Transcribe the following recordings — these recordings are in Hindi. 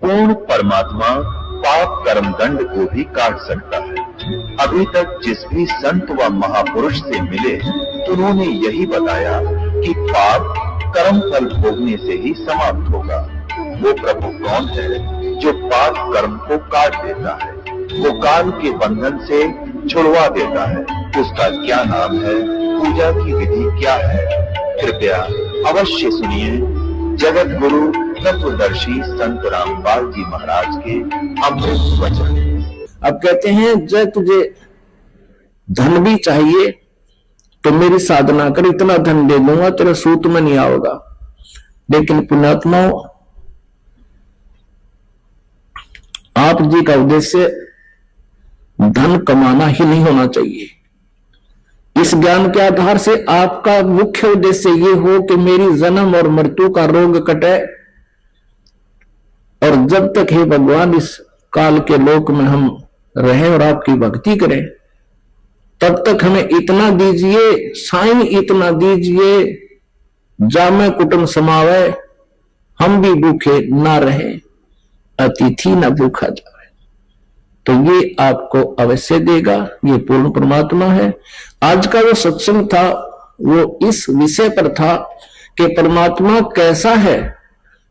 पूर्ण परमात्मा पाप कर्म दंड को भी काट सकता है। अभी तक जिस भी संत व महापुरुष से मिले उन्होंने यही बताया कि पाप कर्म फल भोगने से ही समाप्त होगा। वो प्रभु कौन है जो पाप कर्म को काट देता है, वो काल के बंधन से छुड़वा देता है। उसका क्या नाम है, पूजा की विधि क्या है? कृपया अवश्य सुनिए जगत गुरु तत्वदर्शी संत रामपाल जी महाराज के अमृत वचन। अब कहते हैं जय तुझे धन भी चाहिए तो मेरी साधना कर, इतना धन दे दूंगा तेरे सूत में नहीं आओगा। लेकिन पुण्यात्माओं, आप जी का उद्देश्य धन कमाना ही नहीं होना चाहिए। इस ज्ञान के आधार से आपका मुख्य उद्देश्य ये हो कि मेरी जन्म और मृत्यु का रोग कटे, और जब तक हे भगवान इस काल के लोक में हम रहें और आपकी भक्ति करें, तब तक हमें इतना दीजिए साईं, इतना दीजिए जामे कुटुंब समावे, हम भी भूखे ना रहें, अतिथि न भूखा जाए। तो ये आपको अवश्य देगा। ये पूर्ण परमात्मा है। आज का जो सत्संग था वो इस विषय पर था कि परमात्मा कैसा है,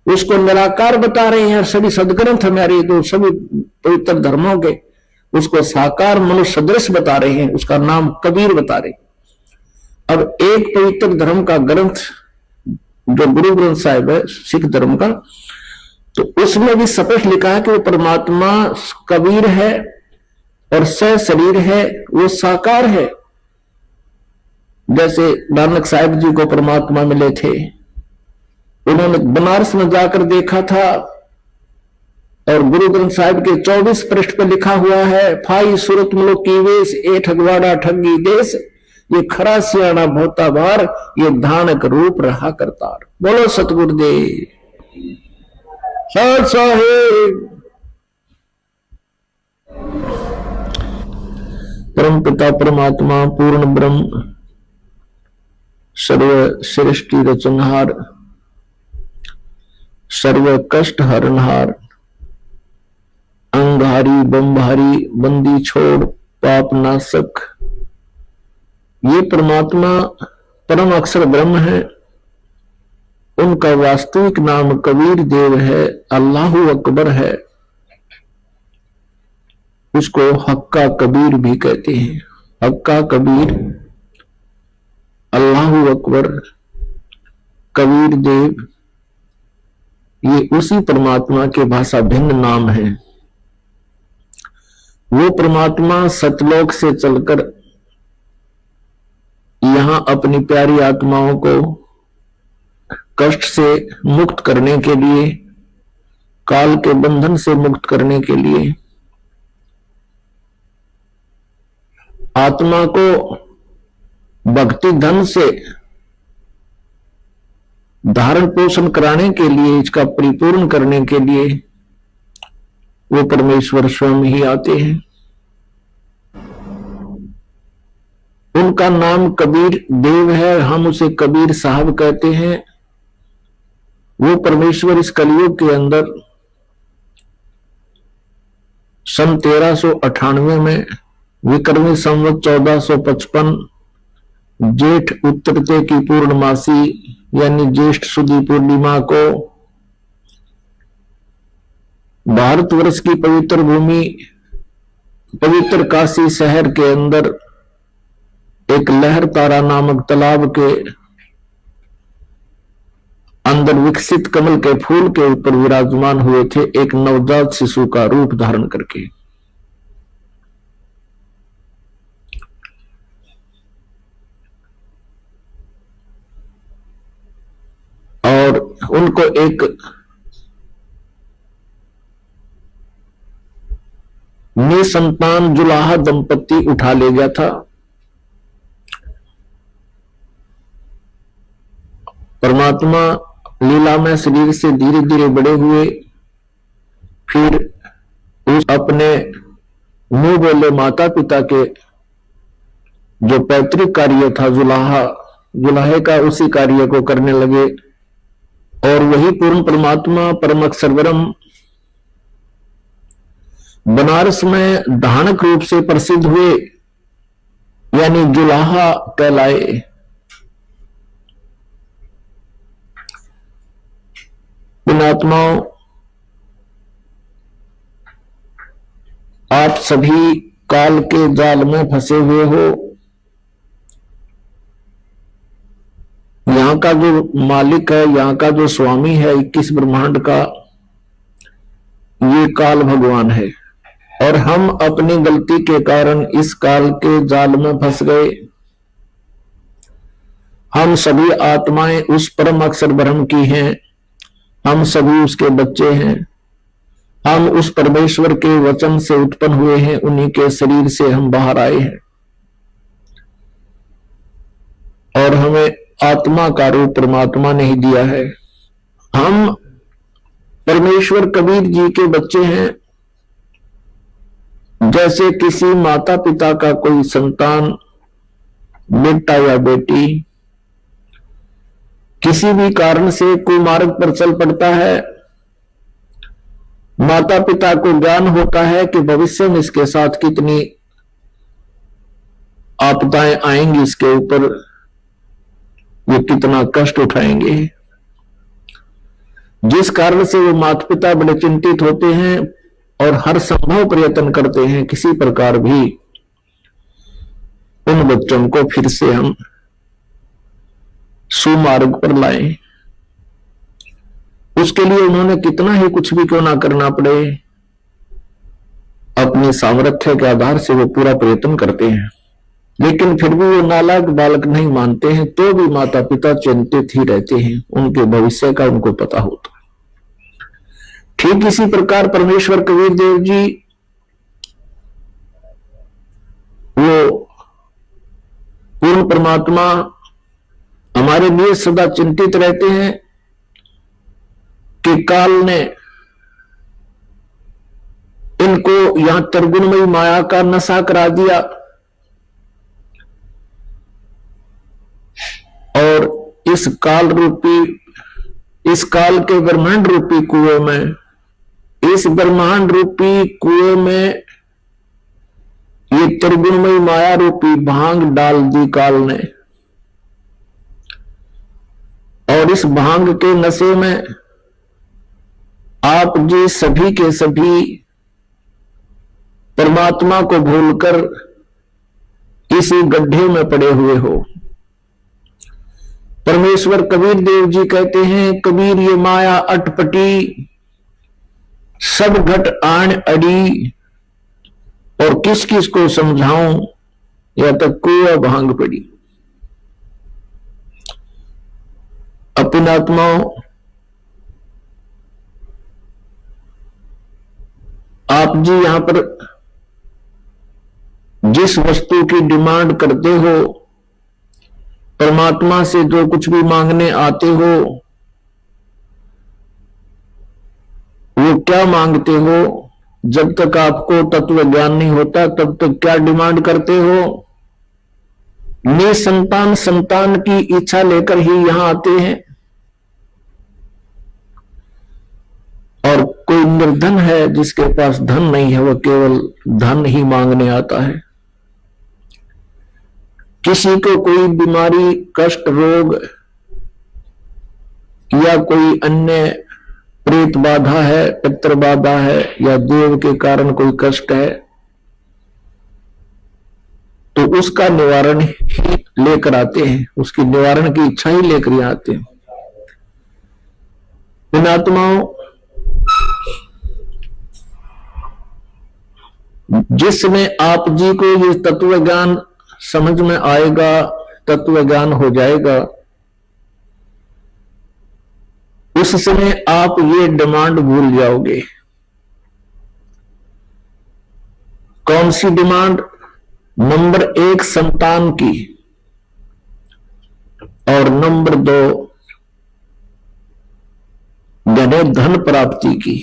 उसको निराकार बता रहे हैं। सभी सदग्रंथ हमारे जो सभी पवित्र धर्मों के उसको साकार मनुष्य सदृश बता रहे हैं। उसका नाम कबीर बता रहे। अब एक पवित्र धर्म का ग्रंथ जो गुरु ग्रंथ साहिब है सिख धर्म का, तो उसमें भी स्पष्ट लिखा है कि वो परमात्मा कबीर है और सशरीर है, वो साकार है। जैसे नानक साहिब जी को परमात्मा मिले थे, उन्होंने बनारस में जाकर देखा था और गुरु ग्रंथ साहिब के 24 पृष्ठ पर लिखा हुआ है, फाई सूरत मुलो की वेश ए ठगवाड़ा ठगी देश, ये खरा सियाना भोता बार, ये धानक रूप रहा करतार। बोलो सतगुरुदेव साहेब। परम पिता परमात्मा पूर्ण ब्रह्म सर्व सृष्टि रचनहार, सर्व कष्ट हरणहार, अंगहारी बमहारी बंदी छोड़ पाप नाशक, ये परमात्मा परम अक्षर ब्रह्म है। उनका वास्तविक नाम कबीर देव है, अल्लाहु अकबर है। उसको हक्का कबीर भी कहते हैं। हक्का कबीर, अल्लाहु अकबर, कबीर देव, ये उसी परमात्मा के भाषा भिन्न नाम है। वो परमात्मा सतलोक से चलकर यहां अपनी प्यारी आत्माओं को कष्ट से मुक्त करने के लिए, काल के बंधन से मुक्त करने के लिए, आत्मा को भक्ति धन से धारण पोषण कराने के लिए, इसका परिपूर्ण करने के लिए वो परमेश्वर स्वयं ही आते हैं। उनका नाम कबीर देव है, हम उसे कबीर साहब कहते हैं। वो परमेश्वर इस कलयुग के अंदर सन 1398 में विक्रमी संवत 1455 जेठ उत्तरते की पूर्णमासी यानी ज्येष्ठ सुदी पूर्णिमा को भारतवर्ष की पवित्र भूमि पवित्र काशी शहर के अंदर एक लहर तारा नामक तालाब के अंदर विकसित कमल के फूल के ऊपर विराजमान हुए थे, एक नवजात शिशु का रूप धारण करके। और उनको एक निसंतान जुलाहा दंपति उठा ले गया था। परमात्मा लीला में शरीर से धीरे धीरे बड़े हुए, फिर उस अपने मुंह बोले माता पिता के जो पैतृक कार्य था जुलाहे का, उसी कार्य को करने लगे। और वही पूर्ण परमात्मा परम अक्षर ब्रह्म बनारस में धानक रूप से प्रसिद्ध हुए, यानी जुलाहा कहलाए। पुण्यात्माओं, आप सभी काल के जाल में फंसे हुए हो। यहां का जो मालिक है, यहां का जो स्वामी है 21 ब्रह्मांड का, ये काल भगवान है। और हम अपनी गलती के कारण इस काल के जाल में फंस गए। हम सभी आत्माएं उस परम अक्षर ब्रह्म की हैं। हम सभी उसके बच्चे हैं। हम उस परमेश्वर के वचन से उत्पन्न हुए हैं, उन्हीं के शरीर से हम बाहर आए हैं। और हमें आत्मा का रूप परमात्मा ने ही दिया है। हम परमेश्वर कबीर जी के बच्चे हैं। जैसे किसी माता पिता का कोई संतान, बेटा या बेटी, किसी भी कारण से कुमार्ग पर चल पड़ता है, माता पिता को ज्ञान होता है कि भविष्य में इसके साथ कितनी आपदाएं आएंगी, इसके ऊपर वो कितना कष्ट उठाएंगे। जिस कारण से वो माता पिता बड़े चिंतित होते हैं और हर संभव प्रयत्न करते हैं किसी प्रकार भी उन बच्चों को फिर से हम सुमार्ग पर लाएं। उसके लिए उन्होंने कितना ही कुछ भी क्यों ना करना पड़े, अपने सामर्थ्य के आधार से वो पूरा प्रयत्न करते हैं। लेकिन फिर भी वो नालायक बालक नहीं मानते हैं, तो भी माता पिता चिंतित ही रहते हैं। उनके भविष्य का उनको पता होता है। ठीक इसी प्रकार परमेश्वर कबीर देव जी वो पूर्ण परमात्मा हमारे लिए सदा चिंतित रहते हैं कि काल ने इनको यहां त्रिगुणमयी माया का नशा करा दिया और इस काल के ब्रह्मांड रूपी कुएं में, इस ब्रह्मांड रूपी कुएं में ये त्रिगुणमयी माया रूपी भांग डाल दी काल ने। और इस भांग के नशे में आप जी सभी के सभी परमात्मा को भूलकर इसी गड्ढे में पड़े हुए हो। परमेश्वर कबीर देव जी कहते हैं, कबीर ये माया अटपटी, सब घट आण अड़ी, और किस किस को समझाऊं, या तक कुआ भांग पड़ी। अपनी आत्माओं, आप जी यहां पर जिस वस्तु की डिमांड करते हो, परमात्मा से जो कुछ भी मांगने आते हो, वो क्या मांगते हो? जब तक आपको तत्व ज्ञान नहीं होता तब तक क्या डिमांड करते हो? निसंतान संतान की इच्छा लेकर ही यहां आते हैं। और कोई निर्धन है जिसके पास धन नहीं है, वह केवल धन ही मांगने आता है। किसी को कोई बीमारी, कष्ट, रोग या कोई अन्य प्रेत बाधा है, पितृ बाधा है, या देव के कारण कोई कष्ट है, तो उसका निवारण ही लेकर आते हैं, उसकी निवारण की इच्छा ही लेकर यहाँ आते हैं। इन आत्माओं, जिसमें आप जी को ये तत्व ज्ञान समझ में आएगा, तत्व ज्ञान हो जाएगा, उस समय आप ये डिमांड भूल जाओगे। कौन सी डिमांड? नंबर 1 संतान की, और नंबर 2 घने धन प्राप्ति की।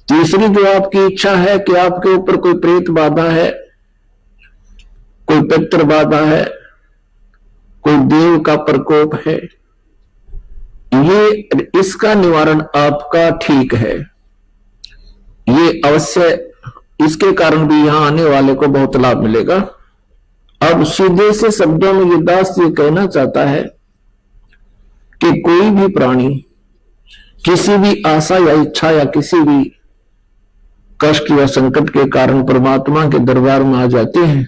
तीसरी जो आपकी इच्छा है कि आपके ऊपर कोई प्रेत बाधा है, कोई पितृ बाधा है, कोई देव का प्रकोप है, ये इसका निवारण आपका ठीक है। ये अवश्य, इसके कारण भी यहां आने वाले को बहुत लाभ मिलेगा। अब सीधे से शब्दों में ये दास ये कहना चाहता है कि कोई भी प्राणी किसी भी आशा या इच्छा या किसी भी कष्ट या संकट के कारण परमात्मा के दरबार में आ जाते हैं।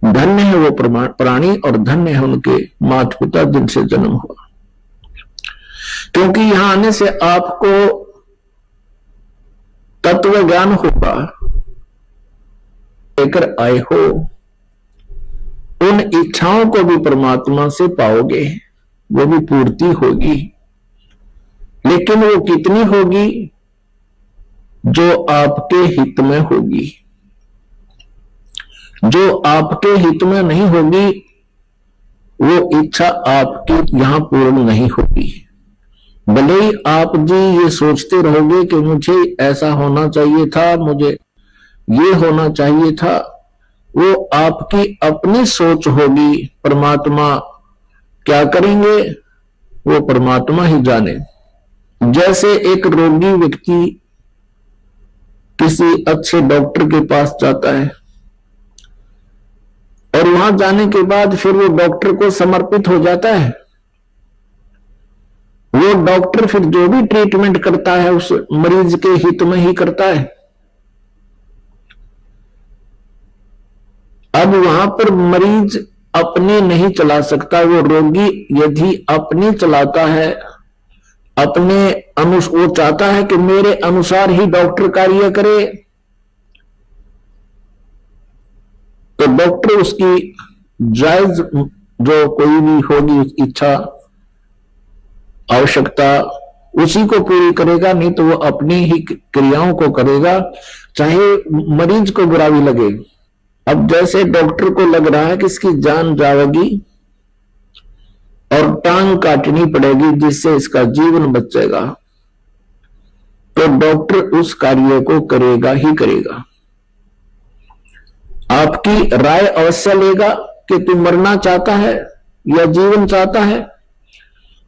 धन्य है वो प्राणी और धन्य है उनके माता पिता जिनसे जन्म हुआ, क्योंकि यहां आने से आपको तत्व ज्ञान होगा, लेकर आए हो उन इच्छाओं को भी परमात्मा से पाओगे, वो भी पूर्ति होगी, लेकिन वो कितनी होगी? जो आपके हित में होगी। जो आपके हित में नहीं होगी वो इच्छा आपकी यहां पूर्ण नहीं होगी। भले ही आप जी ये सोचते रहोगे कि मुझे ऐसा होना चाहिए था, मुझे ये होना चाहिए था, वो आपकी अपनी सोच होगी। परमात्मा क्या करेंगे वो परमात्मा ही जाने। जैसे एक रोगी व्यक्ति किसी अच्छे डॉक्टर के पास जाता है और वहां जाने के बाद फिर वो डॉक्टर को समर्पित हो जाता है। वो डॉक्टर फिर जो भी ट्रीटमेंट करता है उस मरीज के हित में ही करता है। अब वहां पर मरीज अपनी नहीं चला सकता। वो रोगी यदि अपनी चलाता है, अपने वो चाहता है कि मेरे अनुसार ही डॉक्टर कार्य करे, तो डॉक्टर उसकी जायज जो कोई भी होगी इच्छा आवश्यकता उसी को पूरी करेगा, नहीं तो वो अपनी ही क्रियाओं को करेगा, चाहे मरीज को बुरा भी लगे। अब जैसे डॉक्टर को लग रहा है कि इसकी जान जाएगी और टांग काटनी पड़ेगी जिससे इसका जीवन बचेगा, तो डॉक्टर उस कार्य को करेगा ही करेगा। आपकी राय अवश्य लेगा कि तू मरना चाहता है या जीवन चाहता है,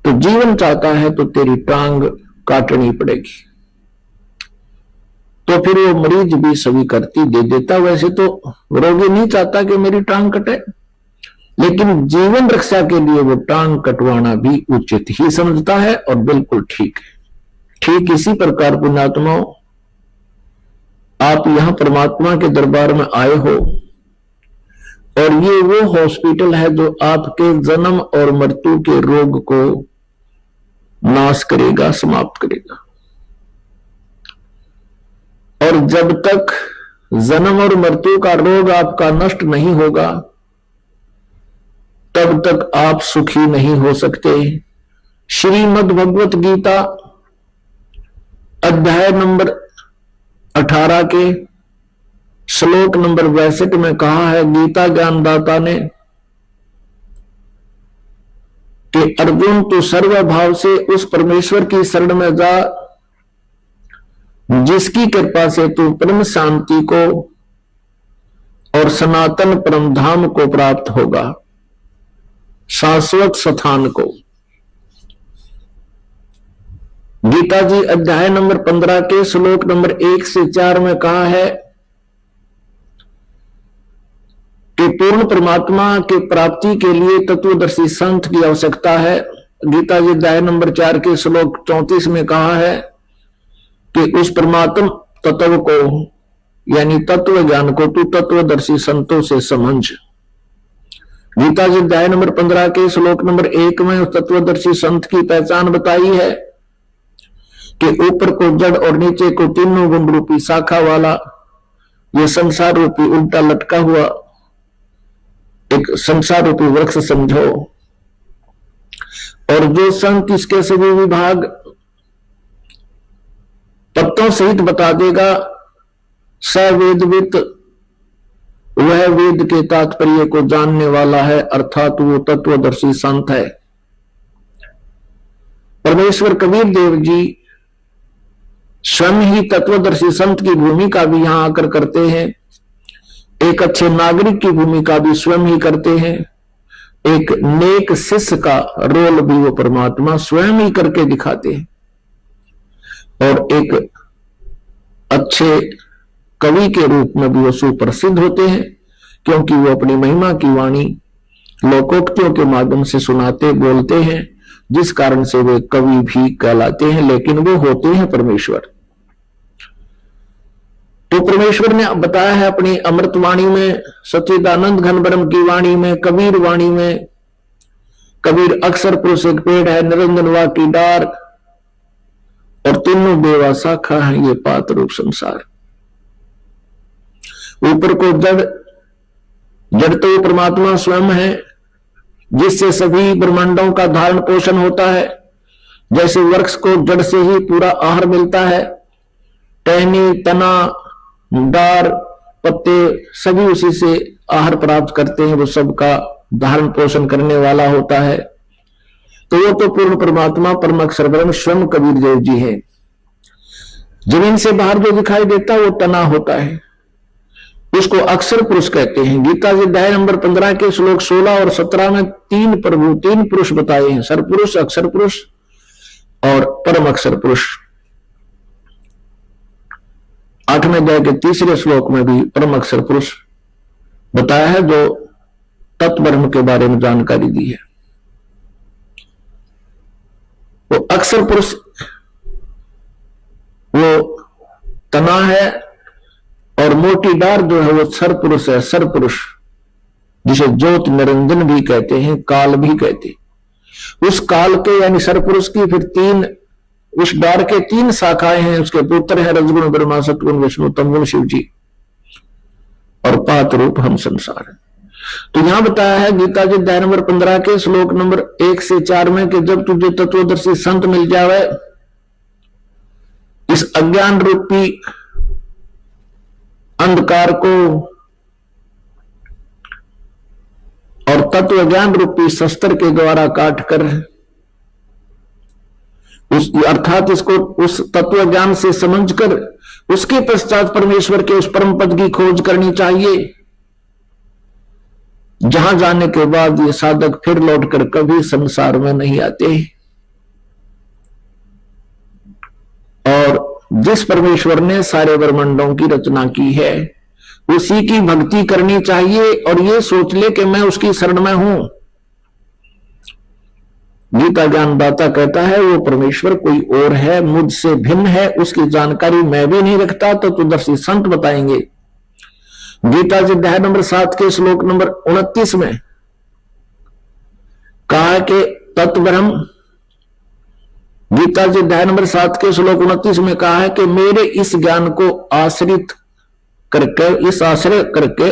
तो जीवन चाहता है तो तेरी टांग काटनी पड़ेगी। तो फिर वो मरीज भी स्वीकृति दे देता। वैसे तो रोगी नहीं चाहता कि मेरी टांग कटे, लेकिन जीवन रक्षा के लिए वो टांग कटवाना भी उचित ही समझता है और बिल्कुल ठीक है। ठीक इसी प्रकार पुण्यात्माओं, आप यहां परमात्मा के दरबार में आए हो और ये वो हॉस्पिटल है जो आपके जन्म और मृत्यु के रोग को नाश करेगा, समाप्त करेगा। और जब तक जन्म और मृत्यु का रोग आपका नष्ट नहीं होगा तब तक आप सुखी नहीं हो सकते। श्रीमद् भगवत गीता अध्याय नंबर 18 के श्लोक नंबर 62 में कहा है गीता ज्ञानदाता ने कि अर्जुन तू सर्वभाव से उस परमेश्वर की शरण में जा जिसकी कृपा से तू परम शांति को और सनातन परम धाम को प्राप्त होगा, शाश्वत स्थान को। गीता जी अध्याय नंबर 15 के श्लोक नंबर 1 से 4 में कहा है कि पूर्ण परमात्मा की प्राप्ति के लिए तत्वदर्शी संत की आवश्यकता है। गीता जी अध्याय नंबर 4 के श्लोक 34 में कहा है कि उस परमात्म तत्व को यानी तत्व ज्ञान को तू तत्वदर्शी संतों से समझ। गीता जी अध्याय नंबर 15 के श्लोक नंबर 1 में उस तत्वदर्शी संत की पहचान बताई है कि ऊपर को जड़ और नीचे को तीनों गुण रूपी शाखा वाला ये संसार रूपी उल्टा लटका हुआ एक संसार रूपी वृक्ष समझो, और जो संत इसके सभी विभाग पत्तों सहित बता देगा, सवेदवित वह वेद के तात्पर्य को जानने वाला है, अर्थात वो तत्वदर्शी संत है। परमेश्वर कबीर देव जी स्वयं ही तत्वदर्शी संत की भूमिका भी यहां आकर करते हैं, एक अच्छे नागरिक की भूमिका भी स्वयं ही करते हैं, एक नेक शिष्य का रोल भी वो परमात्मा स्वयं ही करके दिखाते हैं, और एक अच्छे कवि के रूप में भी वो सुप्रसिद्ध होते हैं, क्योंकि वो अपनी महिमा की वाणी लोकोक्तियों के माध्यम से सुनाते बोलते हैं, जिस कारण से वे कवि भी कहलाते हैं, लेकिन वो होते हैं परमेश्वर। तो परमेश्वर ने बताया है अपनी अमृत वाणी में, सच्चिदानंद घन ब्रह्म की वाणी में, कबीर वाणी में। कबीर अक्षर पुरुष एक पेड़ है, निरंजन वा की डार, और तीनों बेवा शाखा है ये पात रूप संसार। ऊपर को जड़, जड़ तो परमात्मा स्वयं है, जिससे सभी ब्रह्मांडों का धारण पोषण होता है। जैसे वृक्ष को जड़ से ही पूरा आहार मिलता है, टहनी, तना, डार, पत्ते सभी उसी से आहार प्राप्त करते हैं, वो सबका धारण पोषण करने वाला होता है। तो वो तो पूर्ण परमात्मा परम अक्षर ब्रह्म स्वयं कबीर देव जी है। जमीन से बाहर जो दिखाई देता है वो तना होता है, उसको अक्षर पुरुष कहते हैं। गीता जी अध्याय नंबर 15 के श्लोक 16 और 17 में तीन पुरुष बताए हैं, सरपुरुष, अक्षर पुरुष और परम अक्षर पुरुष। 8वें अध्याय के 3रे श्लोक में भी परम अक्षर पुरुष बताया है, जो तत्व ब्रह्म के बारे में जानकारी दी है। वो अक्षर पुरुष वो तना है, और मोटी डार जो है वो सरपुरुष है, सरपुरुष, जिसे ज्योत निरंजन भी कहते हैं, काल भी कहते हैं। उस काल के यानी सरपुरुष की फिर तीन, उस डार के 3 शाखाएं हैं, उसके पुत्र हैं रजगुण ब्रह्मा, सतगुण विष्णु, तमगुण शिव जी, और पात रूप हम संसार है। तो यहां बताया है गीता जी अध्याय नंबर 15 के श्लोक नंबर 1 से 4 में कि जब तुझे तत्वदर्शी संत मिल जावे, इस अज्ञान रूपी अंधकार को और तत्व ज्ञान रूपी शस्त्र के द्वारा काटकर, उस अर्थात इसको उस तत्व ज्ञान से समझकर उसके पश्चात परमेश्वर के उस परम पद की खोज करनी चाहिए, जहां जाने के बाद ये साधक फिर लौटकर कभी संसार में नहीं आते। और जिस परमेश्वर ने सारे ब्रह्मांडों की रचना की है, उसी की भक्ति करनी चाहिए, और ये सोच ले कि मैं उसकी शरण में हूं। गीता ज्ञानदाता कहता है वो परमेश्वर कोई और है, मुझसे भिन्न है, उसकी जानकारी मैं भी नहीं रखता, तो तत्वदर्शी संत बताएंगे। गीता जी अध्याय नंबर 7 के श्लोक नंबर 29 में कहा कि तत्व ब्रह्म, गीता जी अध्याय नंबर 7 के श्लोक 29 में कहा है कि मेरे इस ज्ञान को आश्रित करके, इस आश्रय करके,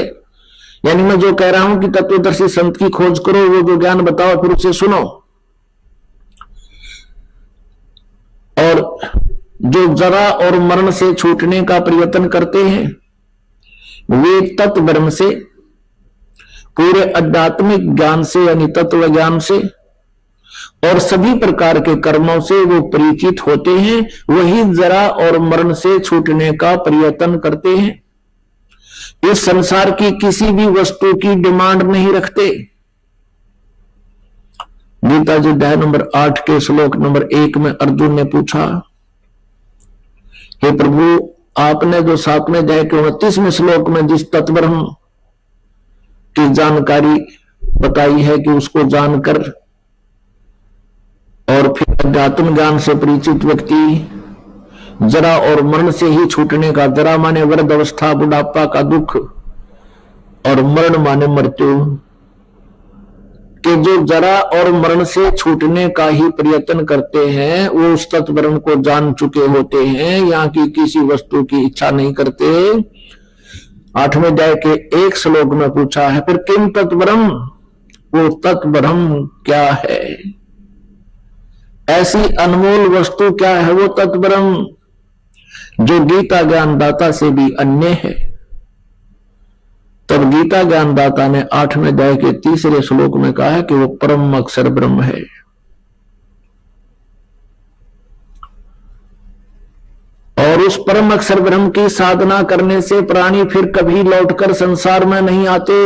यानी मैं जो कह रहा हूं कि तत्वदर्शी संत की खोज करो, वो जो ज्ञान बताओ फिर उसे सुनो, और जो जरा और मरण से छूटने का प्रयत्न करते हैं, वे तत्व ब्रह्म से, पूरे आध्यात्मिक ज्ञान से यानी तत्व ज्ञान से और सभी प्रकार के कर्मों से वो परिचित होते हैं, वही जरा और मरण से छूटने का प्रयत्न करते हैं। इस संसार की किसी भी वस्तु की डिमांड नहीं रखते। गीता जी अध्याय नंबर 8 के श्लोक नंबर 1 में अर्जुन ने पूछा, हे प्रभु, आपने जो 7वें अध्याय के 29वें श्लोक में जिस तत्व ब्रह्म की जानकारी बताई है कि उसको जानकर और फिर अध्यात्म ज्ञान से परिचित व्यक्ति जरा और मरण से ही छूटने का, जरा माने वृद्ध अवस्था, बुढ़ापा का दुख, और मरण माने मृत्यु, कि जो जरा और मरण से छूटने का ही प्रयत्न करते हैं, वो उस तत्व ब्रह्म को जान चुके होते हैं, यहाँ की किसी वस्तु की इच्छा नहीं करते। 8वें अध्याय के 1 श्लोक में पूछा है, फिर किम तत्व ब्रह्म, वो तत्व ब्रह्म क्या है? ऐसी अनमोल वस्तु क्या है वो तत्व ब्रह्म, जो गीता ज्ञानदाता से भी अन्य है। तब गीता ज्ञानदाता ने 8वें अध्याय के 3रे श्लोक में कहा है कि वो परम अक्षर ब्रह्म है। और उस परम अक्षर ब्रह्म की साधना करने से प्राणी फिर कभी लौटकर संसार में नहीं आते।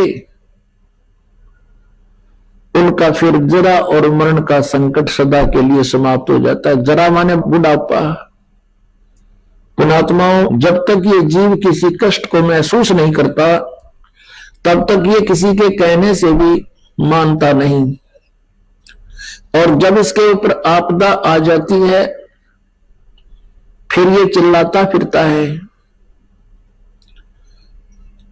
उनका फिर जरा और मरण का संकट सदा के लिए समाप्त हो जाता है। जरा माने बुढ़ापा, पुण्यात्माओं, जब तक ये जीव किसी कष्ट को महसूस नहीं करता तब तक ये किसी के कहने से भी मानता नहीं, और जब इसके ऊपर आपदा आ जाती है फिर ये चिल्लाता फिरता है।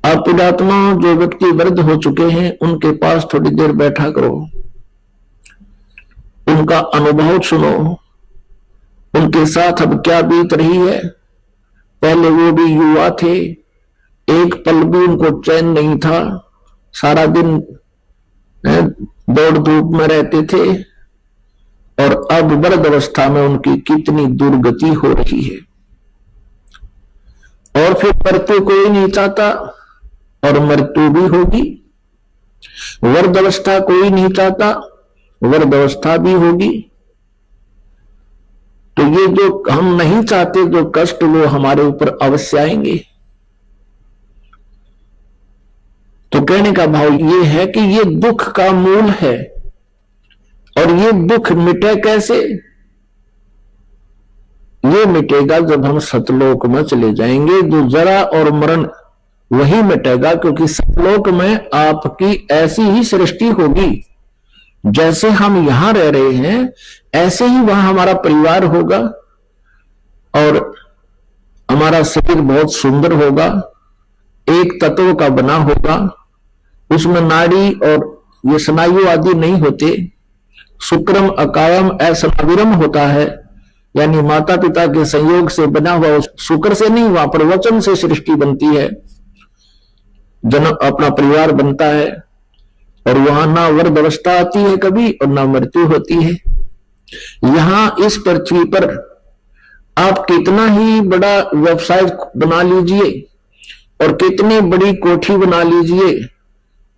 आप पुण्यात्मा, जो व्यक्ति वृद्ध हो चुके हैं उनके पास थोड़ी देर बैठा करो, उनका अनुभव सुनो, उनके साथ अब क्या बीत रही है। पहले वो भी युवा थे, एक पल भी उनको चैन नहीं था, सारा दिन दौड़ धूप में रहते थे, और अब वृद्ध अवस्था में उनकी कितनी दुर्गति हो रही है। और फिर मृत्यु कोई नहीं चाहता, और मृत्यु भी होगी। वृद्ध अवस्था कोई नहीं चाहता, वृद्ध अवस्था भी होगी। तो ये जो हम नहीं चाहते जो कष्ट, वो हमारे ऊपर अवश्य आएंगे। तो कहने का भाव ये है कि ये दुख का मूल है, और ये दुख मिटे कैसे? ये मिटेगा जब हम सतलोक में चले जाएंगे। जो जरा और मरण वही मिटेगा, क्योंकि सतलोक में आपकी ऐसी ही सृष्टि होगी, जैसे हम यहां रह रहे हैं ऐसे ही वहां हमारा परिवार होगा, और हमारा शरीर बहुत सुंदर होगा, एक तत्व का बना होगा, उसमें नाड़ी और ये स्नायु आदि नहीं होते, शुक्रम अकायम असनाविरम होता है, यानी माता पिता के संयोग से बना हुआ, शुक्र से नहीं, वहां पर वचन से सृष्टि बनती है, जन्म अपना परिवार बनता है, और वहां ना वृद्ध अवस्था आती है कभी, और ना मृत्यु होती है। यहां इस पृथ्वी पर आप कितना ही बड़ा व्यवसाय बना लीजिए, और कितनी बड़ी कोठी बना लीजिए,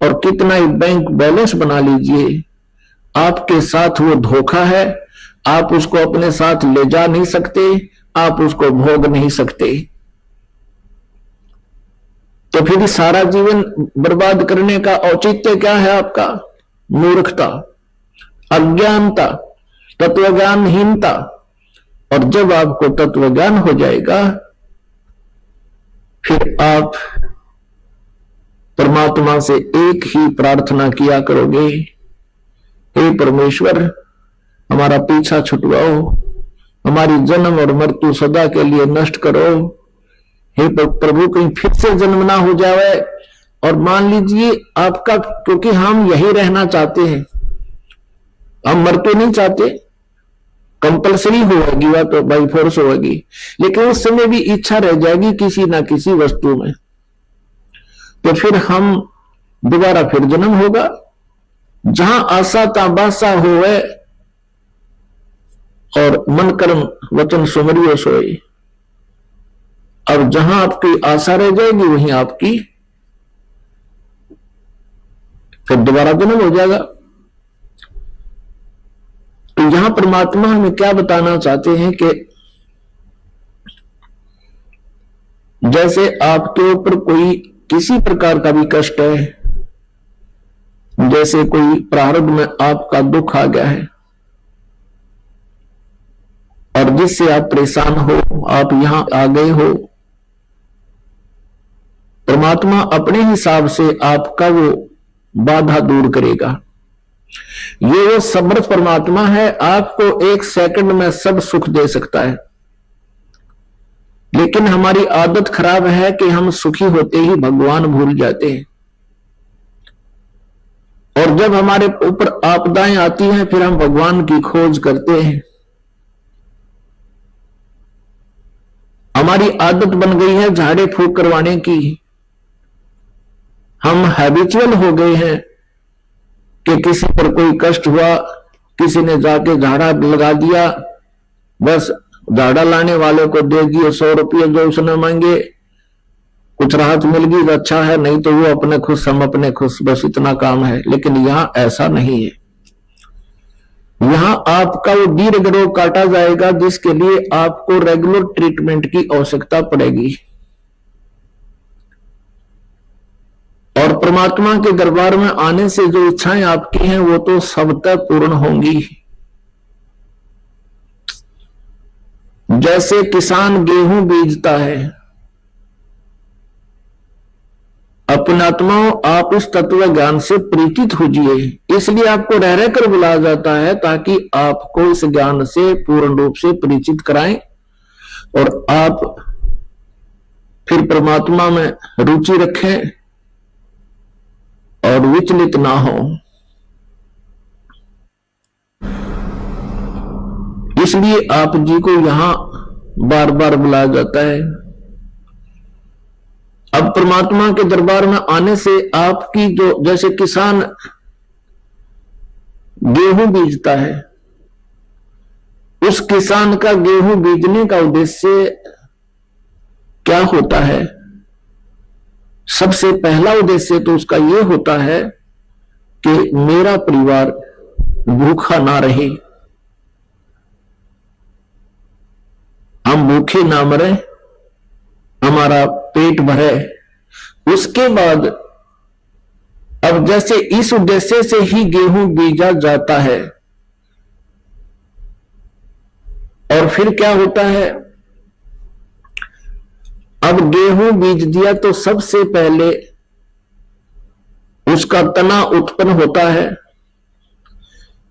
और कितना ही बैंक बैलेंस बना लीजिए, आपके साथ वो धोखा है। आप उसको अपने साथ ले जा नहीं सकते, आप उसको भोग नहीं सकते। तो फिर सारा जीवन बर्बाद करने का औचित्य क्या है आपका? मूर्खता, अज्ञानता, तत्वज्ञानहीनता। और जब आपको तत्वज्ञान हो जाएगा फिर आप परमात्मा से एक ही प्रार्थना किया करोगे, हे परमेश्वर हमारा पीछा छुटवाओ, हमारी जन्म और मृत्यु सदा के लिए नष्ट करो। हे प्रभु कहीं फिर से जन्म ना हो जाए। और मान लीजिए आपका, क्योंकि हम यही रहना चाहते हैं, हम मृत्यु नहीं चाहते, कंपल्सरी होगी वह तो बाई फोर्स होगी, लेकिन उस समय भी इच्छा रह जाएगी किसी ना किसी वस्तु में, तो फिर हम दोबारा फिर जन्म होगा। जहां आशा ताबासा होवे और मन कर्म वचन सुमरियो सोए। अब जहां आपकी आशा रह जाएगी वहीं आपकी फिर दोबारा जन्म हो जाएगा। तो यहां परमात्मा हमें क्या बताना चाहते हैं कि जैसे आपके ऊपर कोई किसी प्रकार का भी कष्ट है, जैसे कोई प्रारब्ध में आपका दुख आ गया है और जिससे आप परेशान हो, आप यहां आ गए हो, परमात्मा अपने हिसाब से आपका वो बाधा दूर करेगा। ये वो समर्थ परमात्मा है, आपको एक सेकंड में सब सुख दे सकता है। लेकिन हमारी आदत खराब है कि हम सुखी होते ही भगवान भूल जाते हैं, और जब हमारे ऊपर आपदाएं आती हैं फिर हम भगवान की खोज करते हैं। हमारी आदत बन गई है झाड़े फूंक करवाने की, हम हैबिचुअल हो गए हैं कि किसी पर कोई कष्ट हुआ, किसी ने जाके झाड़ा लगा दिया, बस झाड़ा लाने वाले को दे दिए 100 रुपये जो उसने मांगे, कुछ राहत मिल गई तो अच्छा है, नहीं तो वो अपने खुश हम अपने खुश, बस इतना काम है। लेकिन यहां ऐसा नहीं है, यहां आपका वो दीर्घ रोग काटा जाएगा जिसके लिए आपको रेगुलर ट्रीटमेंट की आवश्यकता पड़ेगी। और परमात्मा के दरबार में आने से जो इच्छाएं आपकी हैं वो तो सब तक पूर्ण होंगी। जैसे किसान गेहूं बीजता है। अपनात्माओं, आप इस तत्व ज्ञान से परिचित होजिए। इसलिए आपको रह रहकर बुलाया जाता है, ताकि आपको इस ज्ञान से पूर्ण रूप से परिचित कराएं और आप फिर परमात्मा में रुचि रखें और विचलित ना हो। इसलिए आप जी को यहां बार बार बुलाया जाता है। अब परमात्मा के दरबार में आने से आपकी जो, जैसे किसान गेहूं बीजता है, उस किसान का गेहूं बीजने का उद्देश्य क्या होता है? सबसे पहला उद्देश्य तो उसका यह होता है कि मेरा परिवार भूखा ना रहे, हम भूखे ना मरे, हमारा पेट भरे। उसके बाद अब जैसे इस उद्देश्य से ही गेहूं बीजा जाता है, और फिर क्या होता है? अब गेहूं बीज दिया तो सबसे पहले उसका तना उत्पन्न होता है,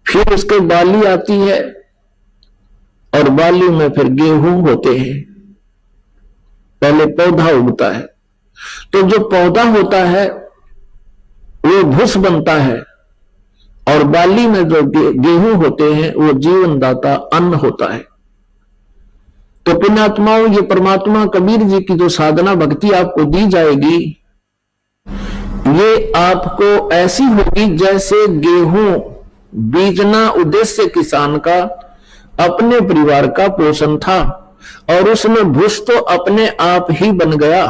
फिर उसके बाली आती है, और बाली में फिर गेहूं होते हैं। पहले पौधा उगता है, तो जो पौधा होता है वो भूस बनता है, और बाली में जो गेहूं होते हैं वो जीवनदाता अन्न होता है। तो पुण्यात्माओं, ये परमात्मा कबीर जी की जो साधना भक्ति आपको दी जाएगी, ये आपको ऐसी होगी जैसे गेहूं बीजना उद्देश्य किसान का अपने परिवार का पोषण था, और उसमें भूस तो अपने आप ही बन गया।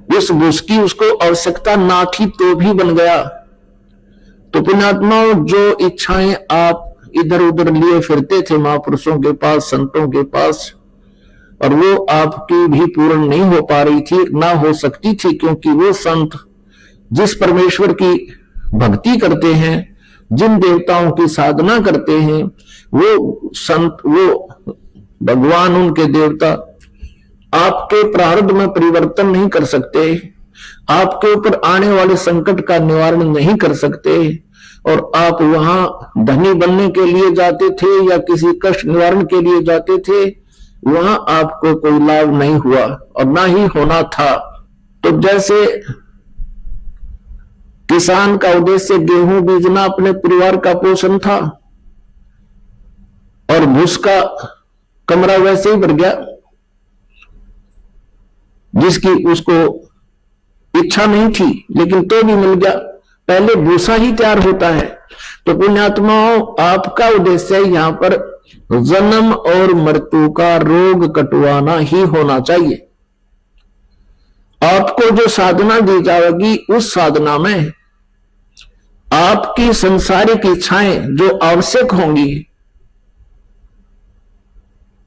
उस भूस की उसको आवश्यकता ना थी तो भी बन गया। तो पुण्यात्माओं, जो इच्छाएं आप इधर उधर लिए फिरते थे महापुरुषों के पास, संतों के पास, और वो आपकी भी पूर्ण नहीं हो पा रही थी, ना हो सकती थी, क्योंकि वो संत जिस परमेश्वर की भक्ति करते हैं, जिन देवताओं की साधना करते हैं, वो संत, वो भगवान, उनके देवता आपके प्रारब्ध में परिवर्तन नहीं कर सकते, आपके ऊपर आने वाले संकट का निवारण नहीं कर सकते, और आप वहां धनी बनने के लिए जाते थे या किसी कष्ट निवारण के लिए जाते थे, वहां आपको कोई लाभ नहीं हुआ और ना ही होना था। तो जैसे किसान का उद्देश्य गेहूं बीजना अपने परिवार का पोषण था, और भूस का कमरा वैसे ही भर गया, जिसकी उसको इच्छा नहीं थी लेकिन तो भी मिल गया। पहले भूसा ही तैयार होता है। तो पुण्यात्माओं, आपका उद्देश्य यहां पर जन्म और मृत्यु का रोग कटवाना ही होना चाहिए। आपको जो साधना दी जाएगी, उस साधना में आपकी संसारिक इच्छाएं जो आवश्यक होंगी,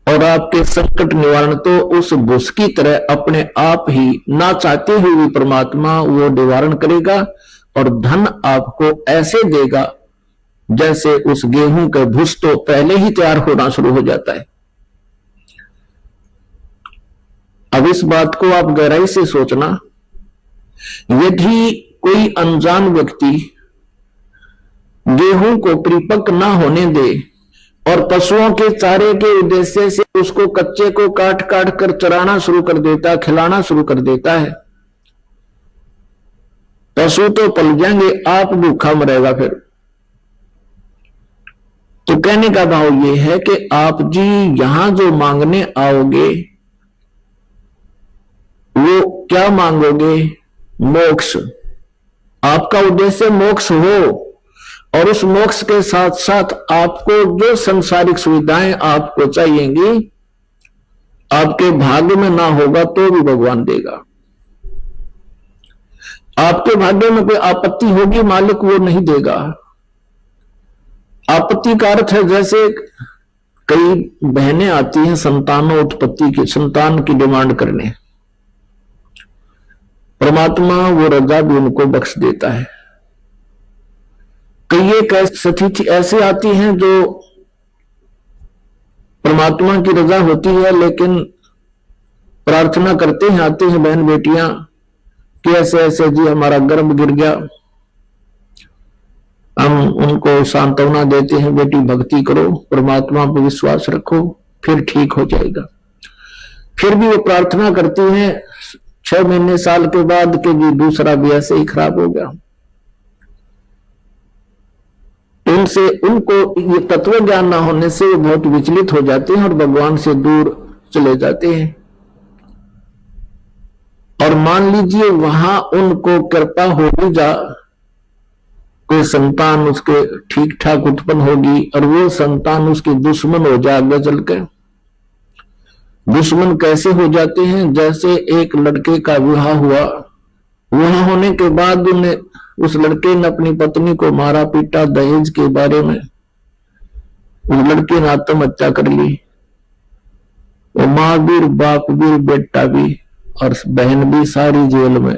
और आपके संकट निवारण तो उस भूस की तरह अपने आप ही ना चाहते हुए भी परमात्मा वो निवारण करेगा, और धन आपको ऐसे देगा जैसे उस गेहूं के भूस तो पहले ही तैयार होना शुरू हो जाता है। अब इस बात को आप गहराई से सोचना, यदि कोई अनजान व्यक्ति गेहूं को परिपक्व ना होने दे और पशुओं के चारे के उद्देश्य से उसको कच्चे को काट काट कर चराना शुरू कर देता, खिलाना शुरू कर देता है, पशु तो पल जाएंगे, आप भूखा मरेगा फिर। तो कहने का भाव यह है कि आप जी यहां जो मांगने आओगे, वो क्या मांगोगे? मोक्ष। आपका उद्देश्य मोक्ष हो, और उस मोक्ष के साथ साथ आपको जो सांसारिक सुविधाएं आपको चाहिएंगी, आपके भाग्य में ना होगा तो भी भगवान देगा। आपके भाग्य में कोई आपत्ति होगी, मालिक वो नहीं देगा। आपत्ति का अर्थ है, जैसे कई बहनें आती हैं संतानोत्पत्ति की, संतान की डिमांड करने, परमात्मा वो रजा भी उनको बख्श देता है। कई एक स्थिति ऐसी आती हैं जो परमात्मा की रजा होती है, लेकिन प्रार्थना करते हैं, आते हैं बहन बेटियां कि ऐसे ऐसे जी हमारा गर्भ गिर गया, हम उनको सांत्वना देते हैं, बेटी भक्ति करो, परमात्मा पर विश्वास रखो, फिर ठीक हो जाएगा। फिर भी वो प्रार्थना करती हैं 6 महीने साल के बाद कि जी दूसरा भी ऐसे ही खराब हो गया। उनसे उनको ये तत्व ज्ञान ना होने से वो बहुत विचलित हो जाते हैं और भगवान से दूर चले जाते हैं। और मान लीजिए वहां उनको कृपा हो भी जा, कोई संतान उसके ठीक ठाक उत्पन्न होगी और वो संतान उसकी दुश्मन हो जाए आगे चलकर। दुश्मन कैसे हो जाते हैं? जैसे एक लड़के का विवाह हुआ, विवाह होने के बाद उन्हें उस लड़के ने अपनी पत्नी को मारा पीटा दहेज के बारे में, उस लड़के ने आत्महत्या कर ली। वो माँ भी, बाप भी, बेटा भी और बहन भी सारी जेल में।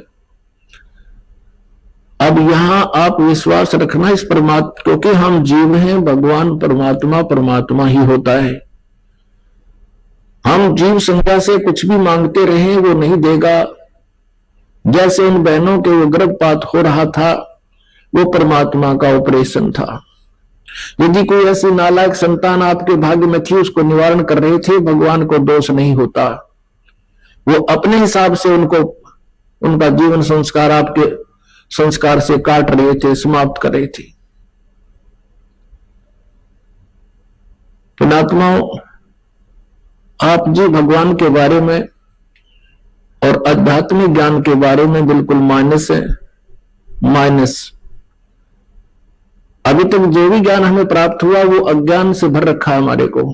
अब यहां आप विश्वास रखना इस परमात्मा, क्योंकि हम जीव हैं, भगवान परमात्मा परमात्मा ही होता है। हम जीव संज्ञा से कुछ भी मांगते रहे वो नहीं देगा। जैसे उन बहनों के वो गर्भपात हो रहा था, वो परमात्मा का ऑपरेशन था। यदि कोई ऐसी नालायक संतान आपके भाग्य में थी, उसको निवारण कर रहे थे, भगवान को दोष नहीं होता। वो अपने हिसाब से उनको उनका जीवन संस्कार आपके संस्कार से काट रहे थे, समाप्त कर रहे थे। पुणात्माओं, आप जी भगवान के बारे में और आध्यात्मिक ज्ञान के बारे में बिल्कुल माइनस है, माइनस। अभी तक जो भी ज्ञान हमें प्राप्त हुआ वो अज्ञान से भर रखा है हमारे को।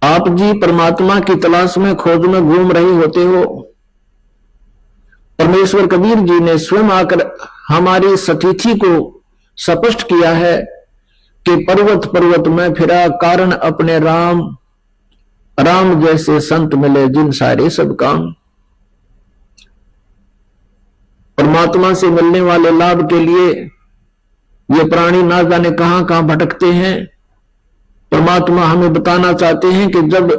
आप जी परमात्मा की तलाश में खोज में घूम रहे होते हो। परमेश्वर कबीर जी ने स्वयं आकर हमारी सतिथि को स्पष्ट किया है कि पर्वत पर्वत में फिरा कारण अपने राम, राम जैसे संत मिले जिन सारे सब काम। परमात्मा से मिलने वाले लाभ के लिए ये प्राणी ना जाने कहां कहां भटकते हैं। परमात्मा हमें बताना चाहते हैं कि जब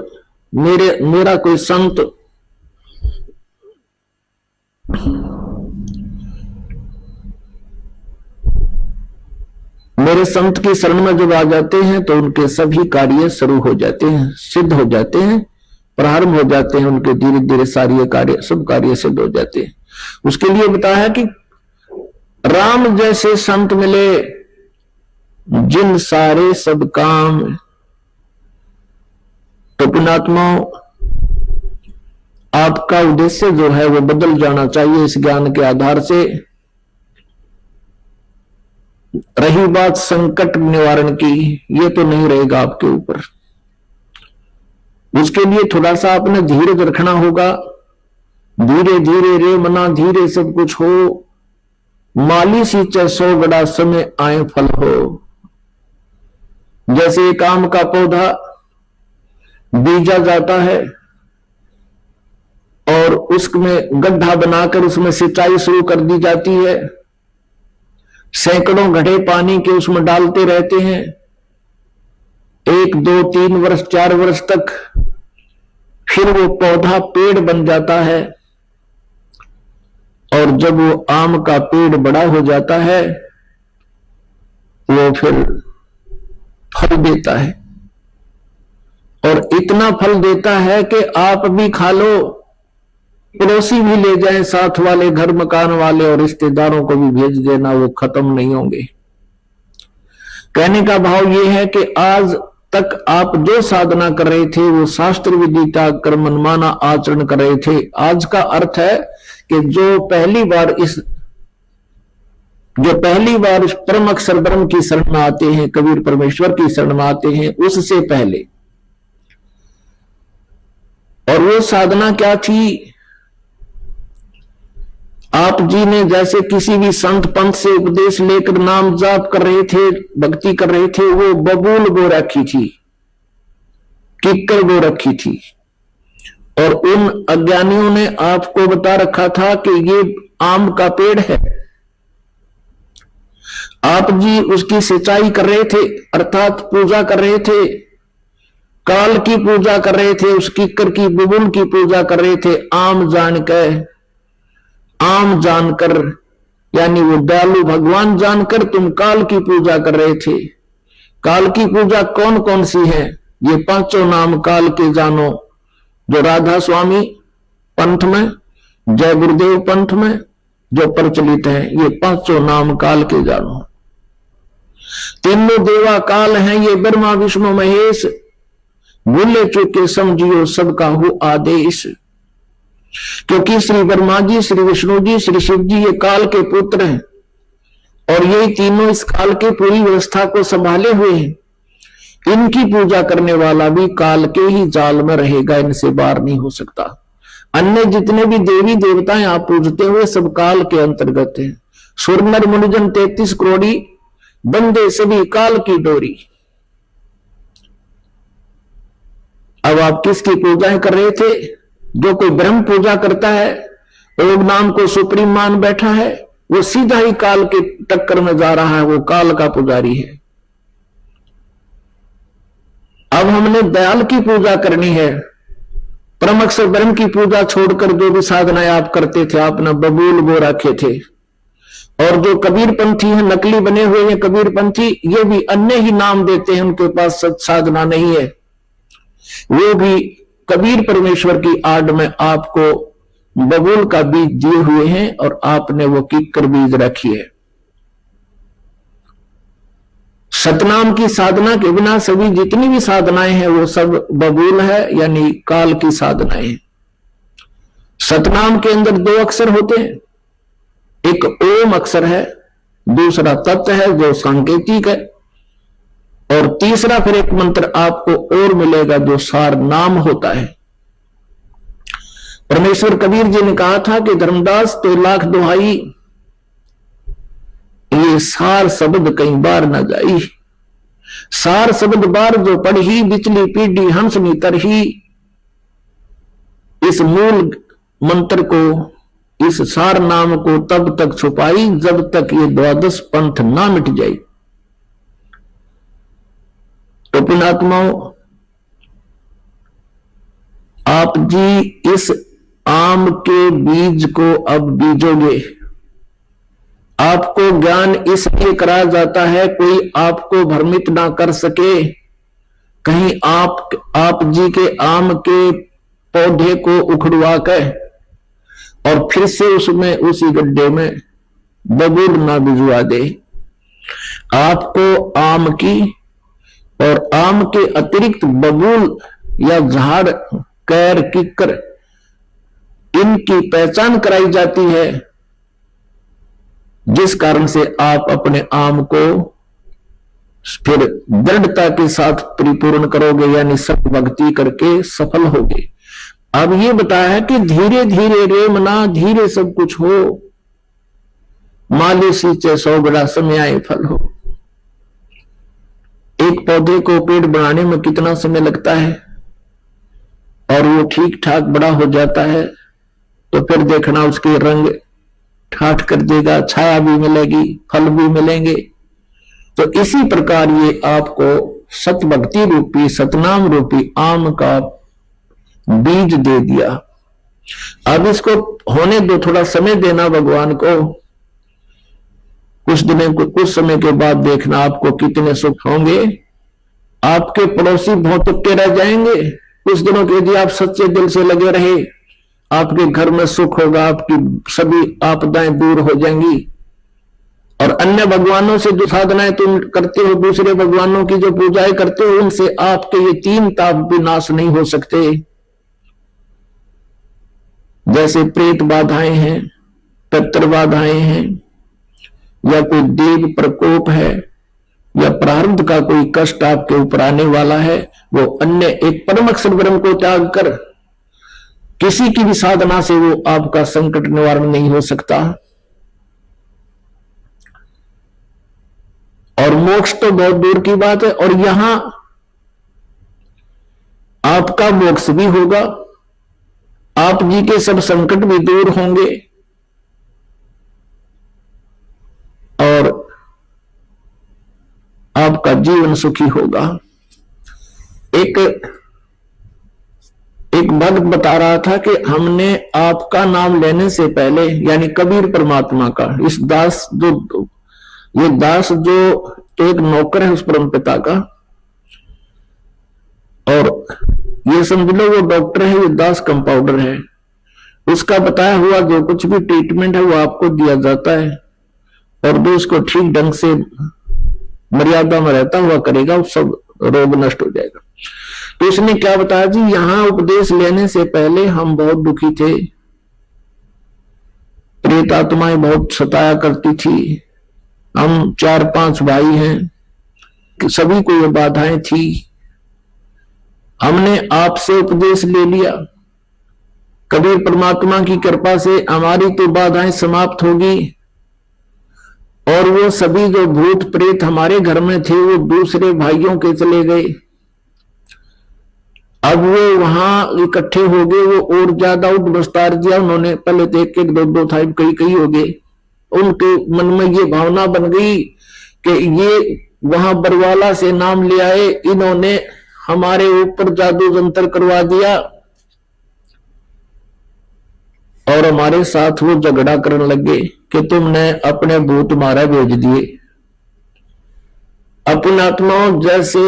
मेरा कोई संत मेरे संत की शरण में जब आ जाते हैं तो उनके सभी कार्य शुरू हो जाते हैं, सिद्ध हो जाते हैं, प्रारंभ हो जाते हैं उनके। धीरे धीरे सारे कार्य, सब कार्य सिद्ध हो जाते हैं। उसके लिए बताया है कि राम जैसे संत मिले जिन सारे सब काम। तो पुण्यात्माओं, आपका उद्देश्य जो है वो बदल जाना चाहिए इस ज्ञान के आधार से। रही बात संकट निवारण की, ये तो नहीं रहेगा आपके ऊपर। उसके लिए थोड़ा सा अपने धीरज रखना होगा। धीरे धीरे रे मना धीरे सब कुछ हो, माली सींचे 100 गड़ा समय आए फल हो। जैसे एक आम का पौधा बीजा जाता है और उसमें गड्ढा बनाकर उसमें सिंचाई शुरू कर दी जाती है, सैकड़ों घड़े पानी के उसमें डालते रहते हैं, 1, 2, 3 वर्ष 4 वर्ष तक, फिर वो पौधा पेड़ बन जाता है। और जब वो आम का पेड़ बड़ा हो जाता है वो फिर फल देता है, और इतना फल देता है कि आप भी खा लो, पड़ोसी भी ले जाएं, साथ वाले, घर मकान वाले और रिश्तेदारों को भी भेज देना, वो खत्म नहीं होंगे। कहने का भाव ये है कि आज तक आप जो साधना कर रहे थे वो शास्त्र विदिता कर मनमाना आचरण कर रहे थे। आज का अर्थ है कि जो पहली बार इस परम अक्षर ब्रह्म की शरण में आते हैं, कबीर परमेश्वर की शरण में आते हैं, उससे पहले। और वो साधना क्या थी? आप जी ने जैसे किसी भी संत पंथ से उपदेश लेकर नाम जाप कर रहे थे, भक्ति कर रहे थे, वो बबूल गो रखी थी, किक्कर गो रखी थी। और उन अज्ञानियों ने आपको बता रखा था कि ये आम का पेड़ है। आप आप जी उसकी सिंचाई कर रहे थे, अर्थात पूजा कर रहे थे, काल की पूजा कर रहे थे, उस किक्कर की बुबुल की पूजा कर रहे थे। आम जानकर यानी वो दयालु भगवान जानकर तुम काल की पूजा कर रहे थे। काल की पूजा कौन कौन सी है? ये पांचों नाम काल के जानो, जो राधा स्वामी पंथ में, जय गुरुदेव पंथ में जो प्रचलित है, ये पांचों नाम काल के जानो। तीनों देवा काल हैं, ये ब्रह्मा विष्णु महेश, भूले चूके समझियो सबका हो आदेश। क्योंकि श्री ब्रह्मा जी, श्री विष्णु जी, श्री शिव जी ये काल के पुत्र हैं और ये तीनों इस काल की पूरी व्यवस्था को संभाले हुए हैं। इनकी पूजा करने वाला भी काल के ही जाल में रहेगा, इनसे बाहर नहीं हो सकता। अन्य जितने भी देवी देवताएं आप पूजते हुए सब काल के अंतर्गत हैं। सुर नर मुनिजन 33 करोड़ी बंदे सभी काल की डोरी। अब आप किसकी पूजाएं कर रहे थे? जो कोई ब्रह्म पूजा करता है, ओम नाम को सुप्रीम मान बैठा है, वो सीधा ही काल के टक्कर में जा रहा है, वो काल का पुजारी है। अब हमने दयाल की पूजा करनी है। परम अक्षर ब्रह्म की पूजा छोड़कर जो भी साधनाएं आप करते थे, आपने बबूल वो रखे थे। और जो कबीर पंथी हैं, नकली बने हुए हैं कबीर पंथी, ये भी अन्य ही नाम देते हैं, उनके पास सच साधना नहीं है। वो भी कबीर परमेश्वर की आड़ में आपको बबूल का बीज दिए हुए हैं और आपने वो किक्कर बीज रखी है। सतनाम की साधना के बिना सभी जितनी भी साधनाएं हैं वो सब बबूल है, यानी काल की साधनाएं हैं। सतनाम के अंदर 2 अक्षर होते हैं, एक ओम अक्षर है, दूसरा तत् है जो सांकेतिक है, और तीसरा फिर एक मंत्र आपको और मिलेगा जो सार नाम होता है। परमेश्वर कबीर जी ने कहा था कि धर्मदास तो लाख दुहाई, ये सार शब्द कई बार न जाई। सार शब्द बार जो पढ़ी, बिचली पीढ़ी हंसनी तरही। इस मूल मंत्र को, इस सार नाम को तब तक छुपाई जब तक ये 12 पंथ ना मिट जाए। तो पुण्यात्माओं, आप जी इस आम के बीज को अब बीजोगे। आपको ज्ञान इसलिए कराया जाता है कोई आपको भ्रमित ना कर सके, कहीं आप जी के आम के पौधे को उखड़वा कर और फिर से उसमें उसी गड्ढे में बबूल ना भिजवा दे। आपको आम की और आम के अतिरिक्त बबूल या झाड़, कैर, किक्कर, इनकी पहचान कराई जाती है, जिस कारण से आप अपने आम को फिर दृढ़ता के साथ परिपूर्ण करोगे, यानी सब भक्ति करके सफल होगे। अब ये बताया है कि धीरे धीरे रे मना, धीरे सब कुछ हो, माली सींचे 100 गड़ा समय आए फल हो। एक पौधे को पेड़ बनाने में कितना समय लगता है और वो ठीक ठाक बड़ा हो जाता है तो फिर देखना उसके रंग ठाठ कर देगा, छाया भी मिलेगी, फल भी मिलेंगे। तो इसी प्रकार ये आपको सतभक्ति रूपी, सतनाम रूपी आम का बीज दे दिया। अब इसको होने दो, थोड़ा समय देना भगवान को। कुछ समय के बाद देखना आपको कितने सुख होंगे। आपके पड़ोसी भौतिक के रह जाएंगे। कुछ दिनों के यदि आप सच्चे दिल से लगे रहे, आपके घर में सुख होगा, आपकी सभी आपदाएं दूर हो जाएंगी। और अन्य भगवानों से जो साधनाएं तुम करते हो, दूसरे भगवानों की जो पूजाएं करते हो, उनसे आपके ये 3 ताप भी नाश नहीं हो सकते। जैसे प्रेत बाधाएं हैं, पितृ बाधाएं हैं, या कोई देव प्रकोप है, या प्रारब्ध का कोई कष्ट आपके ऊपर आने वाला है, वो अन्य एक परम अक्षर ब्रह्म को त्याग कर किसी की भी साधना से वो आपका संकट निवारण नहीं हो सकता। और मोक्ष तो बहुत दूर की बात है, और यहां आपका मोक्ष भी होगा, आप जी के सब संकट भी दूर होंगे, और आपका जीवन सुखी होगा। एक भक्त बता रहा था कि हमने आपका नाम लेने से पहले, यानी कबीर परमात्मा का, इस दास जो एक नौकर है उस परम पिता का, और ये समझ लो वो डॉक्टर है, ये दास कंपाउंडर है, उसका बताया हुआ जो कुछ भी ट्रीटमेंट है वो आपको दिया जाता है, और जो उसको ठीक ढंग से मर्यादा में रहता हुआ करेगा वो सब रोग नष्ट हो जाएगा। तो इसने क्या बताया जी, यहां उपदेश लेने से पहले हम बहुत दुखी थे, प्रेत आत्माएं बहुत सताया करती थी, हम 4-5 भाई हैं, सभी को ये बाधाएं थी, हमने आपसे उपदेश ले लिया, कबीर परमात्मा की कृपा से हमारी तो बाधाएं समाप्त होगी, और वो सभी जो भूत प्रेत हमारे घर में थे वो दूसरे भाइयों के चले गए, अब वो वहां इकट्ठे हो गए, वो और ज्यादा विस्तार दिया उन्होंने, पहले तो 1-1, 2-2 था, कई हो गए। उनके मन में ये भावना बन गई कि ये वहां बरवाला से नाम ले आए, इन्होंने हमारे ऊपर जादू जंतर करवा दिया, और हमारे साथ वो झगड़ा करने लगे कि तुमने अपने भूत मारा भेज दिए। अपनी आत्माओं, जैसे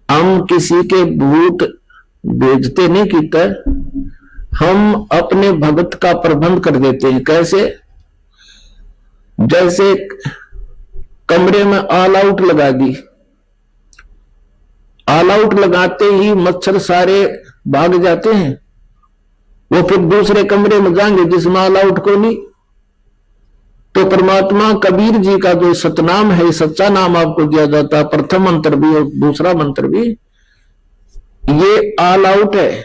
हम किसी के भूत भेजते नहीं कीता, हम अपने भगत का प्रबंध कर देते हैं। कैसे? जैसे कमरे में ऑल आउट लगा दी, ऑल आउट लगाते ही मच्छर सारे भाग जाते हैं, वो फिर दूसरे कमरे में जाएंगे जिसमें ऑल आउट को नहीं। तो परमात्मा कबीर जी का जो सतनाम है, सच्चा नाम आपको दिया जाता है, प्रथम मंत्र भी और दूसरा मंत्र भी, ये ऑल आउट है,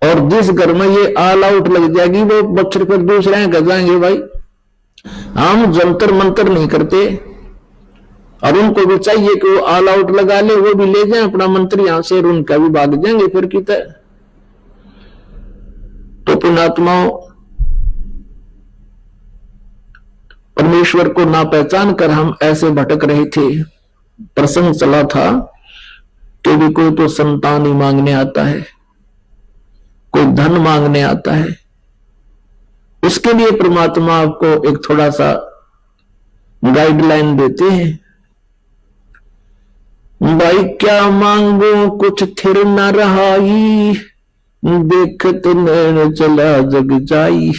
और जिस घर में ये ऑल आउट लग जाएगी वो मच्छर फिर दूसरे घर जाएंगे। भाई हम जंतर मंत्र नहीं करते, और उनको भी चाहिए कि वो ऑल आउट लगा ले, वो भी ले जाए अपना मंत्र यहां से, और उनका भी भाग जाएंगे फिर की तरह। तो पुण्यात्माओं, परमेश्वर को ना पहचान कर हम ऐसे भटक रहे थे। प्रसंग चला था कि भी कोई तो संतान ही मांगने आता है, कोई धन मांगने आता है, उसके लिए परमात्मा आपको एक थोड़ा सा गाइडलाइन देते हैं। भाई क्या मांगो कुछ थिर न रहाई, देखत नैन चला जग जाई,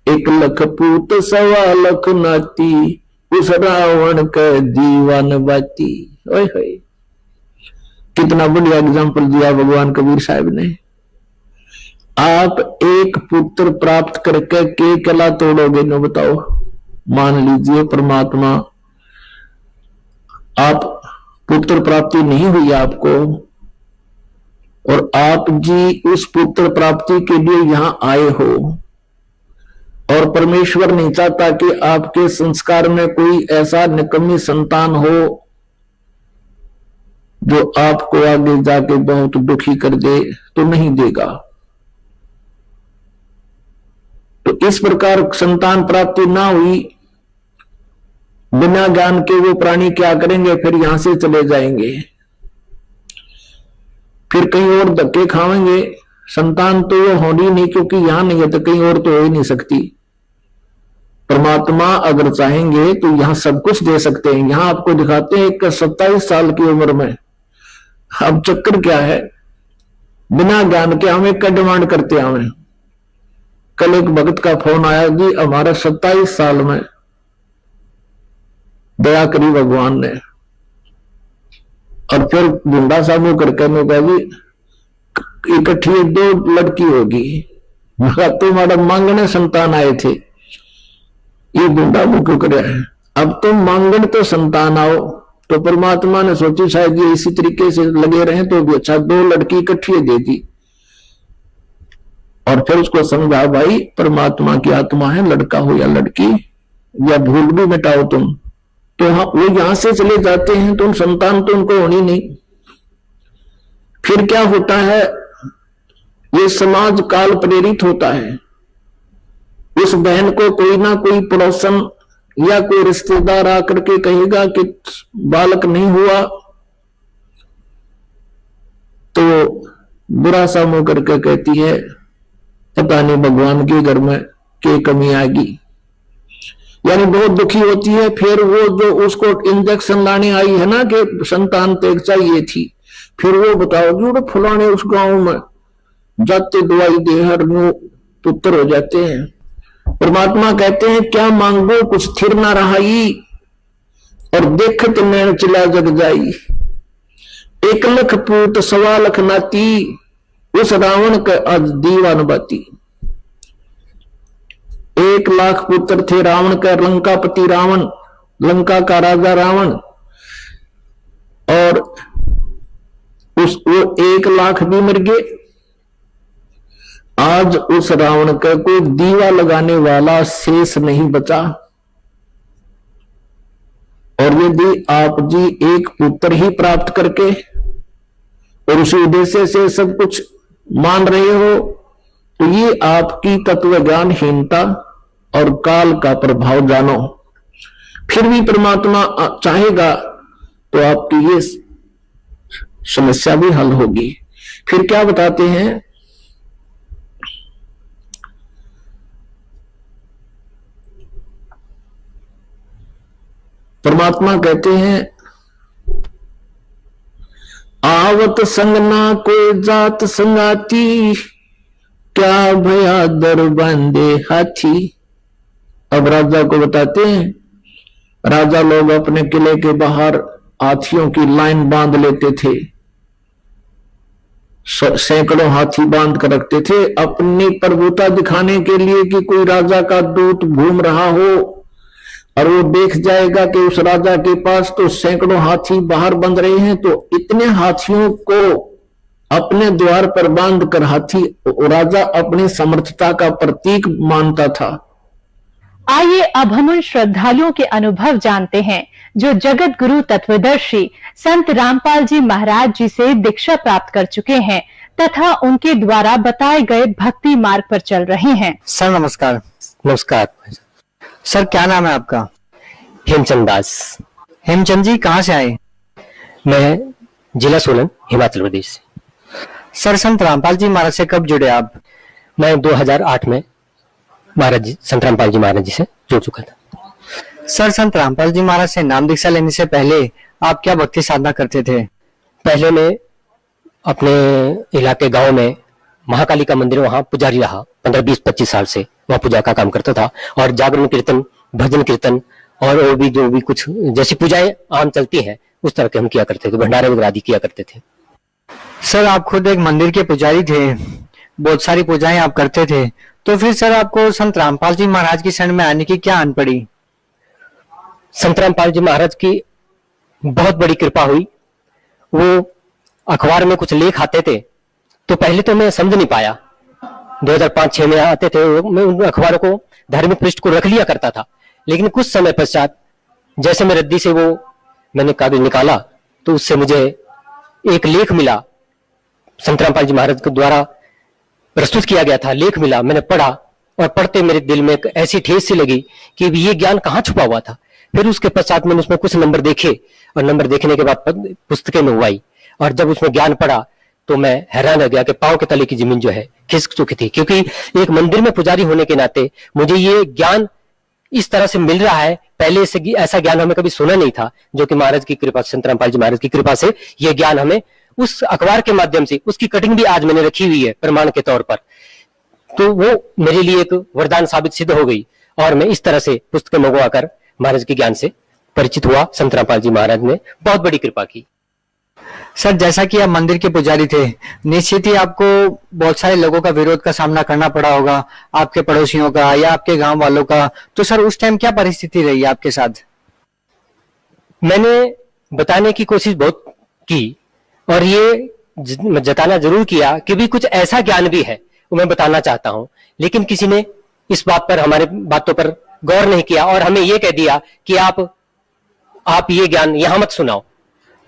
1 लाख पूत 1.25 लाख नाती, उस रावण के दीवान बाती। ओए होए, कितना बढ़िया एग्जाम्पल दिया भगवान कबीर साहब ने। आप एक पुत्र प्राप्त करके के कला तोड़ोगे न बताओ। मान लीजिए परमात्मा, आप पुत्र प्राप्ति नहीं हुई आपको, और आप जी उस पुत्र प्राप्ति के लिए यहां आए हो, और परमेश्वर नहीं चाहता कि आपके संस्कार में कोई ऐसा निकम्मी संतान हो जो आपको आगे जाके बहुत दुखी कर दे, तो नहीं देगा। तो इस प्रकार संतान प्राप्ति ना हुई, बिना ज्ञान के वो प्राणी क्या करेंगे, फिर यहां से चले जाएंगे, फिर कहीं और धक्के खाएंगे। संतान तो वो होनी नहीं, क्योंकि यहां नहीं है तो कहीं और तो हो ही नहीं सकती। परमात्मा अगर चाहेंगे तो यहां सब कुछ दे सकते हैं। यहां आपको दिखाते हैं एक 27 साल की उम्र में, अब चक्कर क्या है, बिना ज्ञान के हम एक का डिमांड करते हैं। हमें कल एक भक्त का फोन आया, जी हमारा 27 साल में दया करी भगवान ने, और फिर गुंडा साहब को करके मैं कहा जी इकट्ठी 2 लड़की होगी, मगर तो मैडम मांगने संतान आए थे, ये गुंडा मुंह क्यों करे है, अब तुम मांगने तो संतान आओ। तो परमात्मा ने सोची शायद ये इसी तरीके से लगे रहे तो भी अच्छा, 2 लड़की इकट्ठी दे दी, और फिर उसको समझा भाई परमात्मा की आत्मा है, लड़का हो या लड़की, या भूल भी मिटाओ तुम, तो वो यहां से चले जाते हैं, तो संतान तो उनको होनी नहीं। फिर क्या होता है, ये समाज काल प्रेरित होता है। उस बहन को कोई ना कोई पड़ोसन या कोई रिश्तेदार आकर के कहेगा कि बालक नहीं हुआ, तो बुरा सा मुंह करके कहती है पता नहीं भगवान के घर में क्या कमी आएगी, यानी बहुत दुखी होती है। फिर वो जो उसको इंजेक्शन लाने आई है ना कि संतान तेग चाहिए थी, फिर वो बताओगी वो फलाने उस गांव में जाते दवाई दे हर पुत्र हो जाते हैं। परमात्मा कहते हैं क्या मांगो कुछ स्थिर ना रहाई, और देखत नैन चला जग जाई। 1 लाख पूत 1.25 लाख नाती, उस रावण के आज दीवान बाती। 1 लाख पुत्र थे रावण का, लंकापति रावण, लंका का राजा रावण, और वो 1 लाख भी मर गए। आज उस रावण का कोई दीवा लगाने वाला शेष नहीं बचा। और यदि आप जी एक पुत्र ही प्राप्त करके और उसी उद्देश्य से सब कुछ मान रहे हो, तो ये आपकी तत्व ज्ञानहीनता और काल का प्रभाव जानो। फिर भी परमात्मा चाहेगा तो आपकी ये समस्या भी हल होगी। फिर क्या बताते हैं, परमात्मा कहते हैं आवत संग ना कोई जात संगाती, क्या भया दर बांधे हाथी। अब राजा को बताते हैं, राजा लोग अपने किले के बाहर हाथियों की लाइन बांध लेते थे, सैकड़ों हाथी बांध कर रखते थे अपनी प्रभुता दिखाने के लिए कि कोई राजा का दूत घूम रहा हो और वो देख जाएगा कि उस राजा के पास तो सैकड़ों हाथी बाहर बंध रहे हैं, तो इतने हाथियों को अपने द्वार पर बांध कर हाथी राजा अपनी समर्थता का प्रतीक मानता था। आइए अब हम उन श्रद्धालुओं के अनुभव जानते हैं जो जगत गुरु तत्वदर्शी संत रामपाल जी महाराज जी से दीक्षा प्राप्त कर चुके हैं तथा उनके द्वारा बताए गए भक्ति मार्ग पर चल रहे हैं। सर नमस्कार। नमस्कार सर क्या नाम है आपका? हेमचंद दास। हेमचंद जी कहाँ से आए? मैं जिला सोलन हिमाचल प्रदेश से। सर संत रामपाल जी महाराज से कब जुड़े आप? मैं 2008 में महाराज जी संत रामपाल जी महाराज जी से जुड़ चुका था। सर संत रामपाल जी महाराज से नाम दीक्षा लेने से पहले आप क्या भक्ति साधना करते थे? पहले मैं अपने इलाके गांव में महाकाली का मंदिर वहां पुजारी रहा 15-20-25 साल से, वहां पूजा का काम करता था और जागरण कीर्तन भजन कीर्तन और भी जो भी कुछ जैसी पूजाएं आम चलती हैं उस तरह के हम किया करते थे, भंडारे वगैरह आदि किया करते थे। सर आप खुद एक मंदिर के पुजारी थे, बहुत सारी पूजाएं आप करते थे, तो फिर सर आपको संत रामपाल जी महाराज की शरण में आने की क्या आन पड़ी? संत रामपाल जी महाराज की बहुत बड़ी कृपा हुई। वो अखबार में कुछ लेख आते थे तो पहले तो मैं समझ नहीं पाया, 2005-6 में आते थे, मैं उन अखबारों को धार्मिक पृष्ठ को रख लिया करता था, लेकिन कुछ समय पश्चात जैसे मैं रद्दी से वो मैंने कागज निकाला तो उससे मुझे एक लेख मिला, संत रामपाल जी महाराज के द्वारा प्रस्तुत किया गया था, लेख मिला, मैंने पढ़ा और पढ़ते मेरे दिल में एक ऐसी ठेस सी लगी कि ये ज्ञान कहाँ छुपा हुआ था। फिर उसके पश्चात मैंने उसमें कुछ नंबर देखे और नंबर देखने के बाद पुस्तकें में हुई और जब उसमें ज्ञान पढ़ा तो मैं हैरान रह गया कि पांव के तले की जमीन जो है खिसक चुकी थी, क्योंकि एक मंदिर में पुजारी होने के नाते मुझे ये ज्ञान इस तरह से मिल रहा है, पहले से ऐसा ज्ञान हमें कभी सुना नहीं था, जो कि महाराज की कृपा, संत रामपाल जी महाराज की कृपा से ये ज्ञान हमें उस अखबार के माध्यम से, उसकी कटिंग भी आज मैंने रखी हुई है प्रमाण के तौर पर, तो वो मेरे लिए एक वरदान साबित सिद्ध हो गई और मैं इस तरह से पुस्तकें मंगवाकर महाराज के ज्ञान से परिचित हुआ। संत रामपाल जी महाराज ने बहुत बड़ी कृपा की। सर जैसा कि आप मंदिर के पुजारी थे, निश्चित ही आपको बहुत सारे लोगों का विरोध का सामना करना पड़ा होगा, आपके पड़ोसियों का या आपके गांव वालों का, तो सर उस टाइम क्या परिस्थिति रही आपके साथ? मैंने बताने की कोशिश बहुत की और ये जताना जरूर किया कि भी कुछ ऐसा ज्ञान भी है वो मैं बताना चाहता हूं, लेकिन किसी ने इस बात पर, हमारे बातों पर गौर नहीं किया और हमें ये कह दिया कि आप ये ज्ञान यहां मत सुनाओ,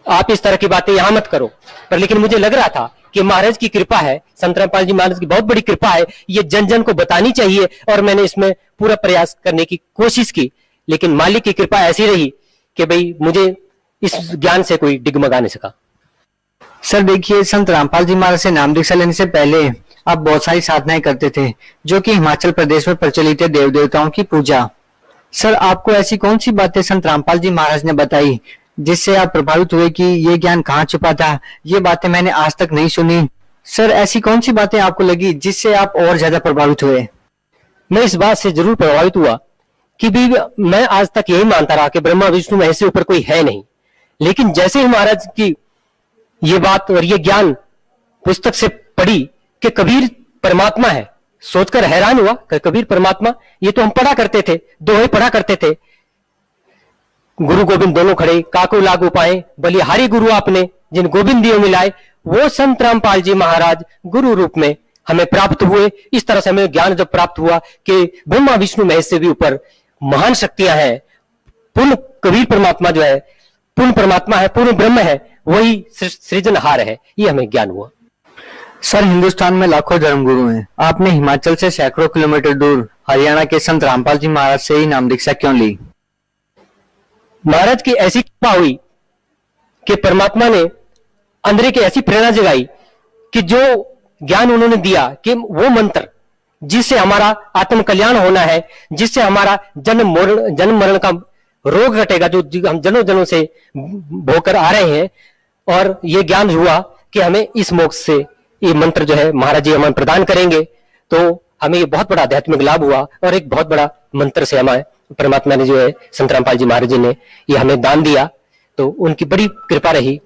आप इस तरह की बातें यहां मत करो। पर लेकिन मुझे लग रहा था कि महाराज की कृपा है, संत रामपाल जी महाराज की बहुत बड़ी कृपा है, ये जन जन को बतानी चाहिए और मैंने इसमें पूरा प्रयास करने की कोशिश की, लेकिन मालिक की कृपा ऐसी रही कि भाई मुझे इस ज्ञान से कोई डिगमगा नहीं सका। सर देखिए, संत रामपाल जी महाराज से नाम दीक्षा लेने से पहले आप बहुत सारी साधनाएं करते थे, जो कि हिमाचल प्रदेश में प्रचलित है, देव देवताओं की पूजा। सर आपको ऐसी कौन सी बातें संत रामपाल जी महाराज ने बताई जिससे आप प्रभावित हुए कि ये ज्ञान कहाँ छुपा था, ये बातें मैंने आज तक नहीं सुनी? सर ऐसी कौन सी बातें आपको लगी जिससे आप और ज्यादा प्रभावित हुए? मैं इस बात से जरूर प्रभावित हुआ कि भी मैं आज तक यही मानता रहा कि ब्रह्मा विष्णु महेश से ऊपर कोई है नहीं, लेकिन जैसे ही महाराज की ये बात और ये ज्ञान पुस्तक से पढ़ी कि कबीर परमात्मा है, सोचकर हैरान हुआ कि कबीर परमात्मा, ये तो हम पढ़ा करते थे, दोहे पढ़ा करते थे, गुरु गोविंद दोनों खड़े, काको लागू पाए, बलिहारी गुरु आपने जिन गोविंद दियो मिलाए, वो संत रामपाल जी महाराज गुरु रूप में हमें प्राप्त हुए। इस तरह से हमें ज्ञान जब प्राप्त हुआ कि ब्रह्मा विष्णु महेश से भी ऊपर महान शक्तियां हैं, पूर्ण कबीर परमात्मा जो है पूर्ण परमात्मा है, पूर्ण ब्रह्म है, वही सृजनहार है, ये हमें ज्ञान हुआ। सर हिंदुस्तान में लाखों धर्मगुरु हैं, आपने हिमाचल से सैकड़ों किलोमीटर दूर हरियाणा के संत रामपाल जी महाराज से ही नाम दीक्षा क्यों ली? महाराज की ऐसी कृपा हुई कि परमात्मा ने अंदर की ऐसी प्रेरणा जगाई कि जो ज्ञान उन्होंने दिया कि वो मंत्र जिससे हमारा आत्म कल्याण होना है, जिससे हमारा जन्म मरण का रोग घटेगा, जो हम जनों जनों से भोकर आ रहे हैं, और ये ज्ञान हुआ कि हमें इस मोक्ष से ये मंत्र जो है महाराज जी हमें प्रदान करेंगे, तो हमें ये बहुत बड़ा आध्यात्मिक लाभ हुआ। और एक बहुत बड़ा मंत्र से हमें परमात्मा ने जो है संत रामपाल जी महाराज जी ने ये हमें दान दिया, तो उनकी बड़ी कृपा रही।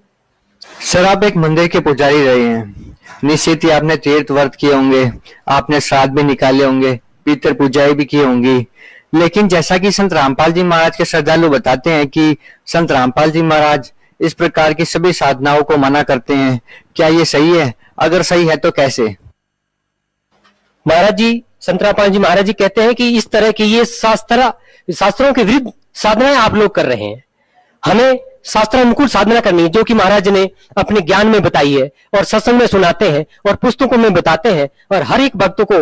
सर आप एक मंदिर के पुजारी रहे हैं, निश्चित ही आपने तीर्थ व्रत किए होंगे, आपने श्राद्ध भी निकाले होंगे, पितृ पूजाएं भी की होंगी, लेकिन जैसा कि संत रामपाल जी महाराज के श्रद्धालु बताते हैं कि संत रामपाल जी महाराज इस प्रकार की सभी साधनाओं को मना करते हैं, क्या ये सही है? अगर सही है तो कैसे? महाराज जी संत रामपाल जी महाराज जी कहते हैं कि इस तरह की ये शास्त्रों के विरुद्ध साधनाएं आप लोग कर रहे हैं, हमें शास्त्र अनुकूल साधना करनी है, जो कि महाराज ने अपने ज्ञान में बताई है और सत्संग में सुनाते हैं और पुस्तकों में बताते हैं, और हर एक भक्त को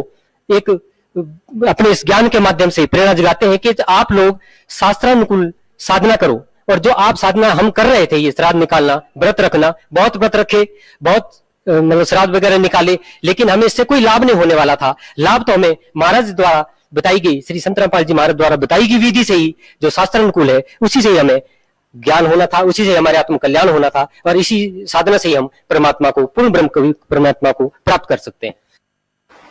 एक अपने इस ज्ञान के माध्यम से प्रेरणा जगाते हैं कि आप लोग शास्त्रानुकूल साधना करो। और जो आप साधना हम कर रहे थे, ये श्राद्ध निकालना, व्रत रखना, बहुत व्रत रखे, बहुत मतलब श्राद्ध वगैरह निकाले, लेकिन हमें इससे कोई लाभ नहीं होने वाला था। लाभ तो हमें महाराज द्वारा बताई गई, श्री संत रामपाल जी महाराज द्वारा बताई गई विधि से ही, जो शास्त्र अनुकूल है, उसी से ही हमें ज्ञान होना था, उसी से हमारे आत्म कल्याण होना था, और इसी साधना से ही हम परमात्मा को, पूर्ण ब्रह्म कवि परमात्मा को प्राप्त कर सकते हैं।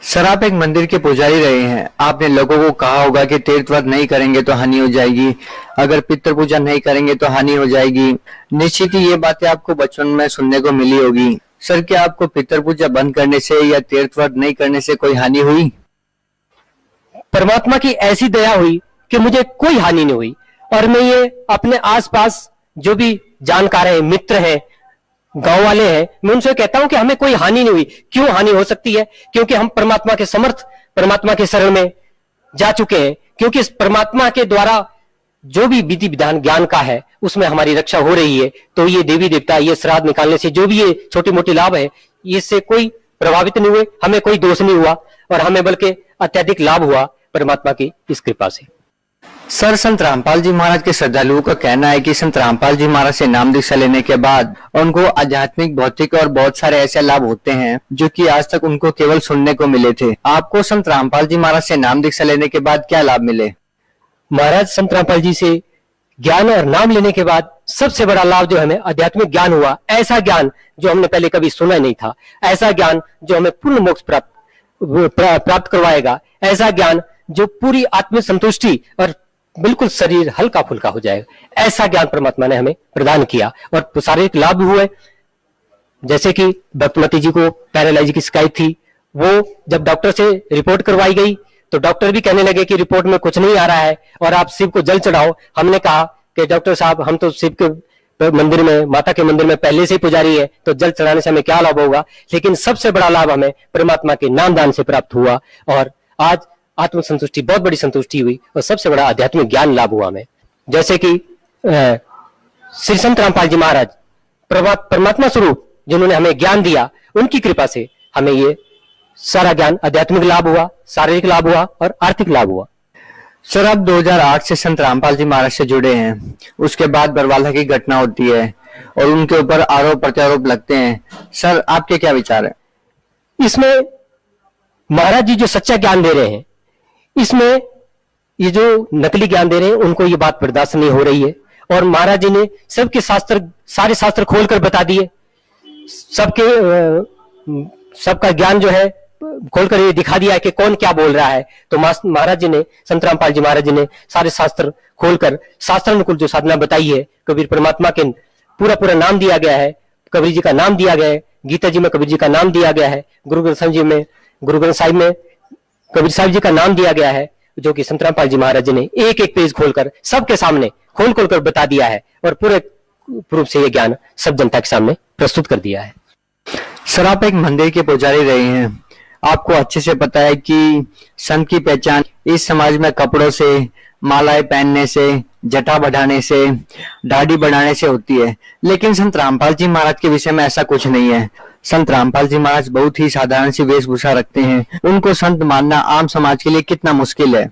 सर आप एक मंदिर के पुजारी रहे हैं, आपने लोगों को कहा होगा कि तीर्थ व्रत नहीं करेंगे तो हानि हो जाएगी, अगर पितृ पूजा नहीं करेंगे तो हानि हो जाएगी। निश्चित ही ये बातें आपको बचपन में सुनने को मिली होगी। सर क्या आपको पितृ पूजा बंद करने से या तीर्थ व्रत नहीं करने से कोई हानि हुई? परमात्मा की ऐसी दया हुई कि मुझे कोई हानि नहीं हुई, और मैं ये अपने आसपास जो भी जानकार हैं, मित्र हैं, गांव वाले हैं, मैं उनसे कहता हूं कि हमें कोई हानि नहीं हुई। क्यों हानि हो सकती है? क्योंकि हम परमात्मा के समर्थ, परमात्मा के शरण में जा चुके हैं, क्योंकि इस परमात्मा के द्वारा जो भी विधि विधान ज्ञान का है उसमें हमारी रक्षा हो रही है। तो ये देवी देवता, ये श्राद्ध निकालने से जो भी ये छोटी मोटी लाभ है, इससे कोई प्रभावित नहीं हुए, हमें कोई दोष नहीं हुआ, और हमें बल्कि अत्यधिक लाभ हुआ परमात्मा की इस कृपा से। सर संत रामपाल जी महाराज के श्रद्धालुओं का कहना है कि संत रामपाल जी महाराज से नाम दीक्षा लेने के बाद उनको आध्यात्मिक, भौतिक और बहुत सारे ऐसे लाभ होते हैं जो कि आज तक उनको केवल सुनने को मिले थे। आपको संत रामपाल जी महाराज से नाम दीक्षा लेने के बाद क्या लाभ मिले? महाराज संत रामपाल जी से ज्ञान और नाम लेने के बाद सबसे बड़ा लाभ जो हमें आध्यात्मिक ज्ञान हुआ, ऐसा ज्ञान जो हमने पहले कभी सुना नहीं था, ऐसा ज्ञान जो हमें पूर्ण मोक्ष प्राप्त करवाएगा, ऐसा ज्ञान जो पूरी आत्म संतुष्टि और बिल्कुल शरीर हल्का फुल्का हो जाएगा, ऐसा ज्ञान परमात्मा ने हमें प्रदान किया। और शारीरिक लाभ भी हुए, जैसे कि भक्तमती जी को पैरालाइज की शिकायत थी, वो जब डॉक्टर से रिपोर्ट करवाई गई तो डॉक्टर भी कहने लगे कि रिपोर्ट में कुछ नहीं आ रहा है और आप शिव को जल चढ़ाओ। हमने कहा कि डॉक्टर साहब, हम तो शिव के मंदिर में, माता के मंदिर में पहले से ही पुजारी है, तो जल चढ़ाने से हमें क्या लाभ होगा? लेकिन सबसे बड़ा लाभ हमें परमात्मा के नाम दान से प्राप्त हुआ, और आज आत्म संतुष्टि, बहुत बड़ी संतुष्टि हुई, और सबसे बड़ा आध्यात्मिक ज्ञान लाभ हुआ हमें। जैसे कि श्री संत रामपाल जी महाराज परमात्मा स्वरूप जिन्होंने हमें ज्ञान दिया, उनकी कृपा से हमें ये सारा ज्ञान, आध्यात्मिक लाभ हुआ, शारीरिक लाभ हुआ और आर्थिक लाभ हुआ। सर आप 2008 से संत रामपाल जी महाराज से जुड़े हैं, उसके बाद बरवाला की घटना होती है और उनके ऊपर आरोप प्रत्यारोप लगते हैं। सर आपके क्या विचार है इसमें? महाराज जी जो सच्चा ज्ञान दे रहे हैं, इसमें ये जो नकली ज्ञान दे रहे हैं उनको ये बात बर्दाश्त नहीं हो रही है। और महाराज जी ने सबके शास्त्र, सारे शास्त्र खोलकर बता दिए, सबका ज्ञान जो है खोलकर ये दिखा दिया है कि कौन क्या बोल रहा है। तो महाराज जी ने, संत रामपाल जी महाराज जी ने सारे शास्त्र खोलकर शास्त्रानुकूल जो साधना बताई है, कबीर परमात्मा के पूरा नाम दिया गया है, कबीर जी का नाम दिया गया है, गीता जी में कबीर जी का नाम दिया गया है, गुरु ग्रंथ साहिब में कबीर साहिब जी का नाम दिया गया है, जो कि संत रामपाल जी महाराज जी ने एक एक पेज खोलकर सबके सामने खोल कर बता दिया है और पूरे रूप से ये ज्ञान सब जनता के सामने प्रस्तुत कर दिया है। सर आप एक मंदिर के पुजारी रहे हैं, आपको अच्छे से पता है कि संत की पहचान इस समाज में कपड़ों से, मालाएं पहनने से, जटा बढ़ाने से, दाढ़ी बढ़ाने से होती है, लेकिन संत रामपाल जी महाराज के विषय में ऐसा कुछ नहीं है। संत रामपाल जी महाराज बहुत ही साधारण सी वेशभूषा रखते हैं, उनको संत मानना आम समाज के लिए कितना मुश्किल है।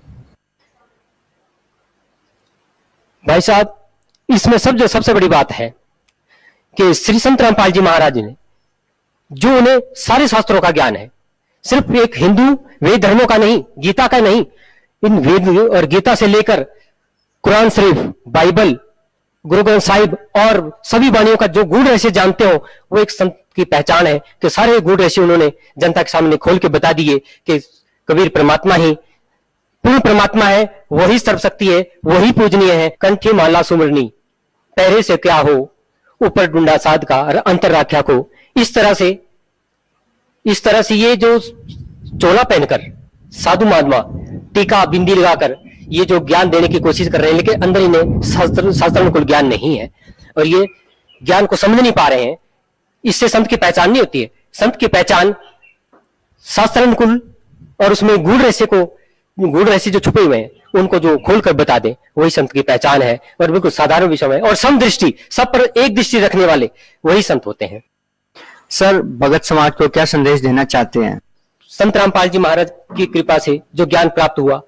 भाई साहब, इसमें सबसे बड़ी बात है कि श्री संत रामपाल जी महाराज ने, जो उन्हें सारे शास्त्रों का ज्ञान है, सिर्फ एक हिंदू वेद धर्मों का नहीं, गीता का नहीं, इन वेद और गीता से लेकर कुरान शरीफ, बाइबल, गुरु ग्रंथ साहिब और सभी वाणियों का जो गूढ़ रहस्य जानते हो, वो एक संत की पहचान है कि सारे गूढ़ रहस्य उन्होंने जनता के सामने खोल के बता दिए कि कबीर परमात्मा ही पूर्ण परमात्मा है, वही सर्वशक्ति है, वही पूजनीय है। कंठी माला सुमरनी, पहरे से क्या हो, ऊपर डुंडा साध का और अंतर राख्या को। इस तरह से ये जो चोला पहनकर साधु महात्मा टीका बिंदी लगाकर ये जो ज्ञान देने की कोशिश कर रहे हैं, लेकिन अंदर इन्हें शास्त्रानुकूल ज्ञान नहीं है और ये ज्ञान को समझ नहीं पा रहे हैं। इससे संत की पहचान नहीं होती है। संत की पहचान शास्त्रानुकूल और उसमें गूढ़ रहस्य जो छुपे हुए हैं उनको जो खोलकर बता दे, वही संत की पहचान है और बिल्कुल साधारण विषय है। और समदृष्टि, सब पर एक दृष्टि रखने वाले वही संत होते हैं। सर भगत समाज को क्या संदेश देना चाहते हैं? संत रामपाल जी महाराज की कृपा से जो ज्ञान प्राप्त हुआ,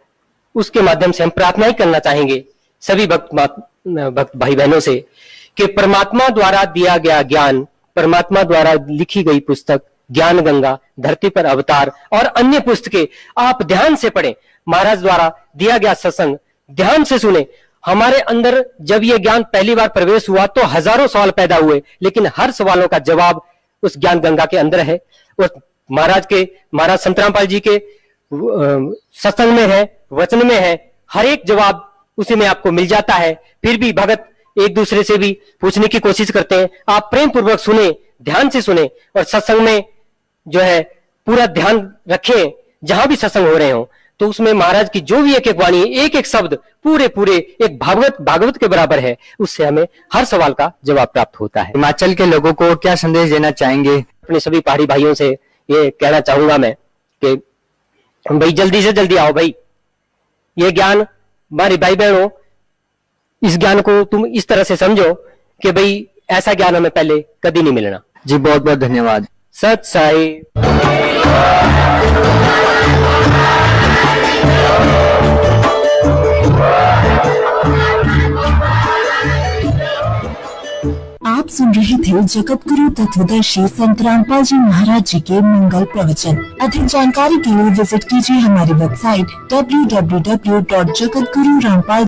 उसके माध्यम से हम प्रार्थना ही करना चाहेंगे सभी भक्त भाई बहनों से कि परमात्मा द्वारा दिया गया ज्ञान, परमात्मा द्वारा लिखी गई पुस्तक ज्ञान गंगा, धरती पर अवतार और अन्य पुस्तकें आप ध्यान से पढ़ें। महाराज द्वारा दिया गया सत्संग ध्यान से सुने। हमारे अंदर जब ये ज्ञान पहली बार प्रवेश हुआ तो हजारों सवाल पैदा हुए, लेकिन हर सवालों का जवाब उस ज्ञान गंगा के अंदर है। उस महाराज संत रामपाल जी के सत्संग में है, वचन में है, हर एक जवाब उसी में आपको मिल जाता है। फिर भी भगत एक दूसरे से भी पूछने की कोशिश करते हैं। आप प्रेम पूर्वक सुने, ध्यान से सुने और सत्संग में जो है पूरा ध्यान रखें। जहां भी सत्संग हो रहे हो तो उसमें महाराज की जो भी एक एक वाणी, एक एक शब्द पूरे एक भागवत के बराबर है। उससे हमें हर सवाल का जवाब प्राप्त होता है। हिमाचल के लोगों को क्या संदेश देना चाहेंगे? अपने सभी पहाड़ी भाइयों से ये कहना चाहूंगा मैं कि भाई जल्दी से जल्दी आओ भाई। ये ज्ञान हमारे भाई बहनों, इस ज्ञान को तुम इस तरह से समझो कि भाई ऐसा ज्ञान हमें पहले कभी नहीं मिलना। जी बहुत बहुत धन्यवाद। सत साई। आप सुन रहे थे जगत गुरु तत्वदर्शी संत रामपाल जी महाराज जी के मंगल प्रवचन। अधिक जानकारी के लिए विजिट कीजिए हमारी वेबसाइट www.jagatgururampal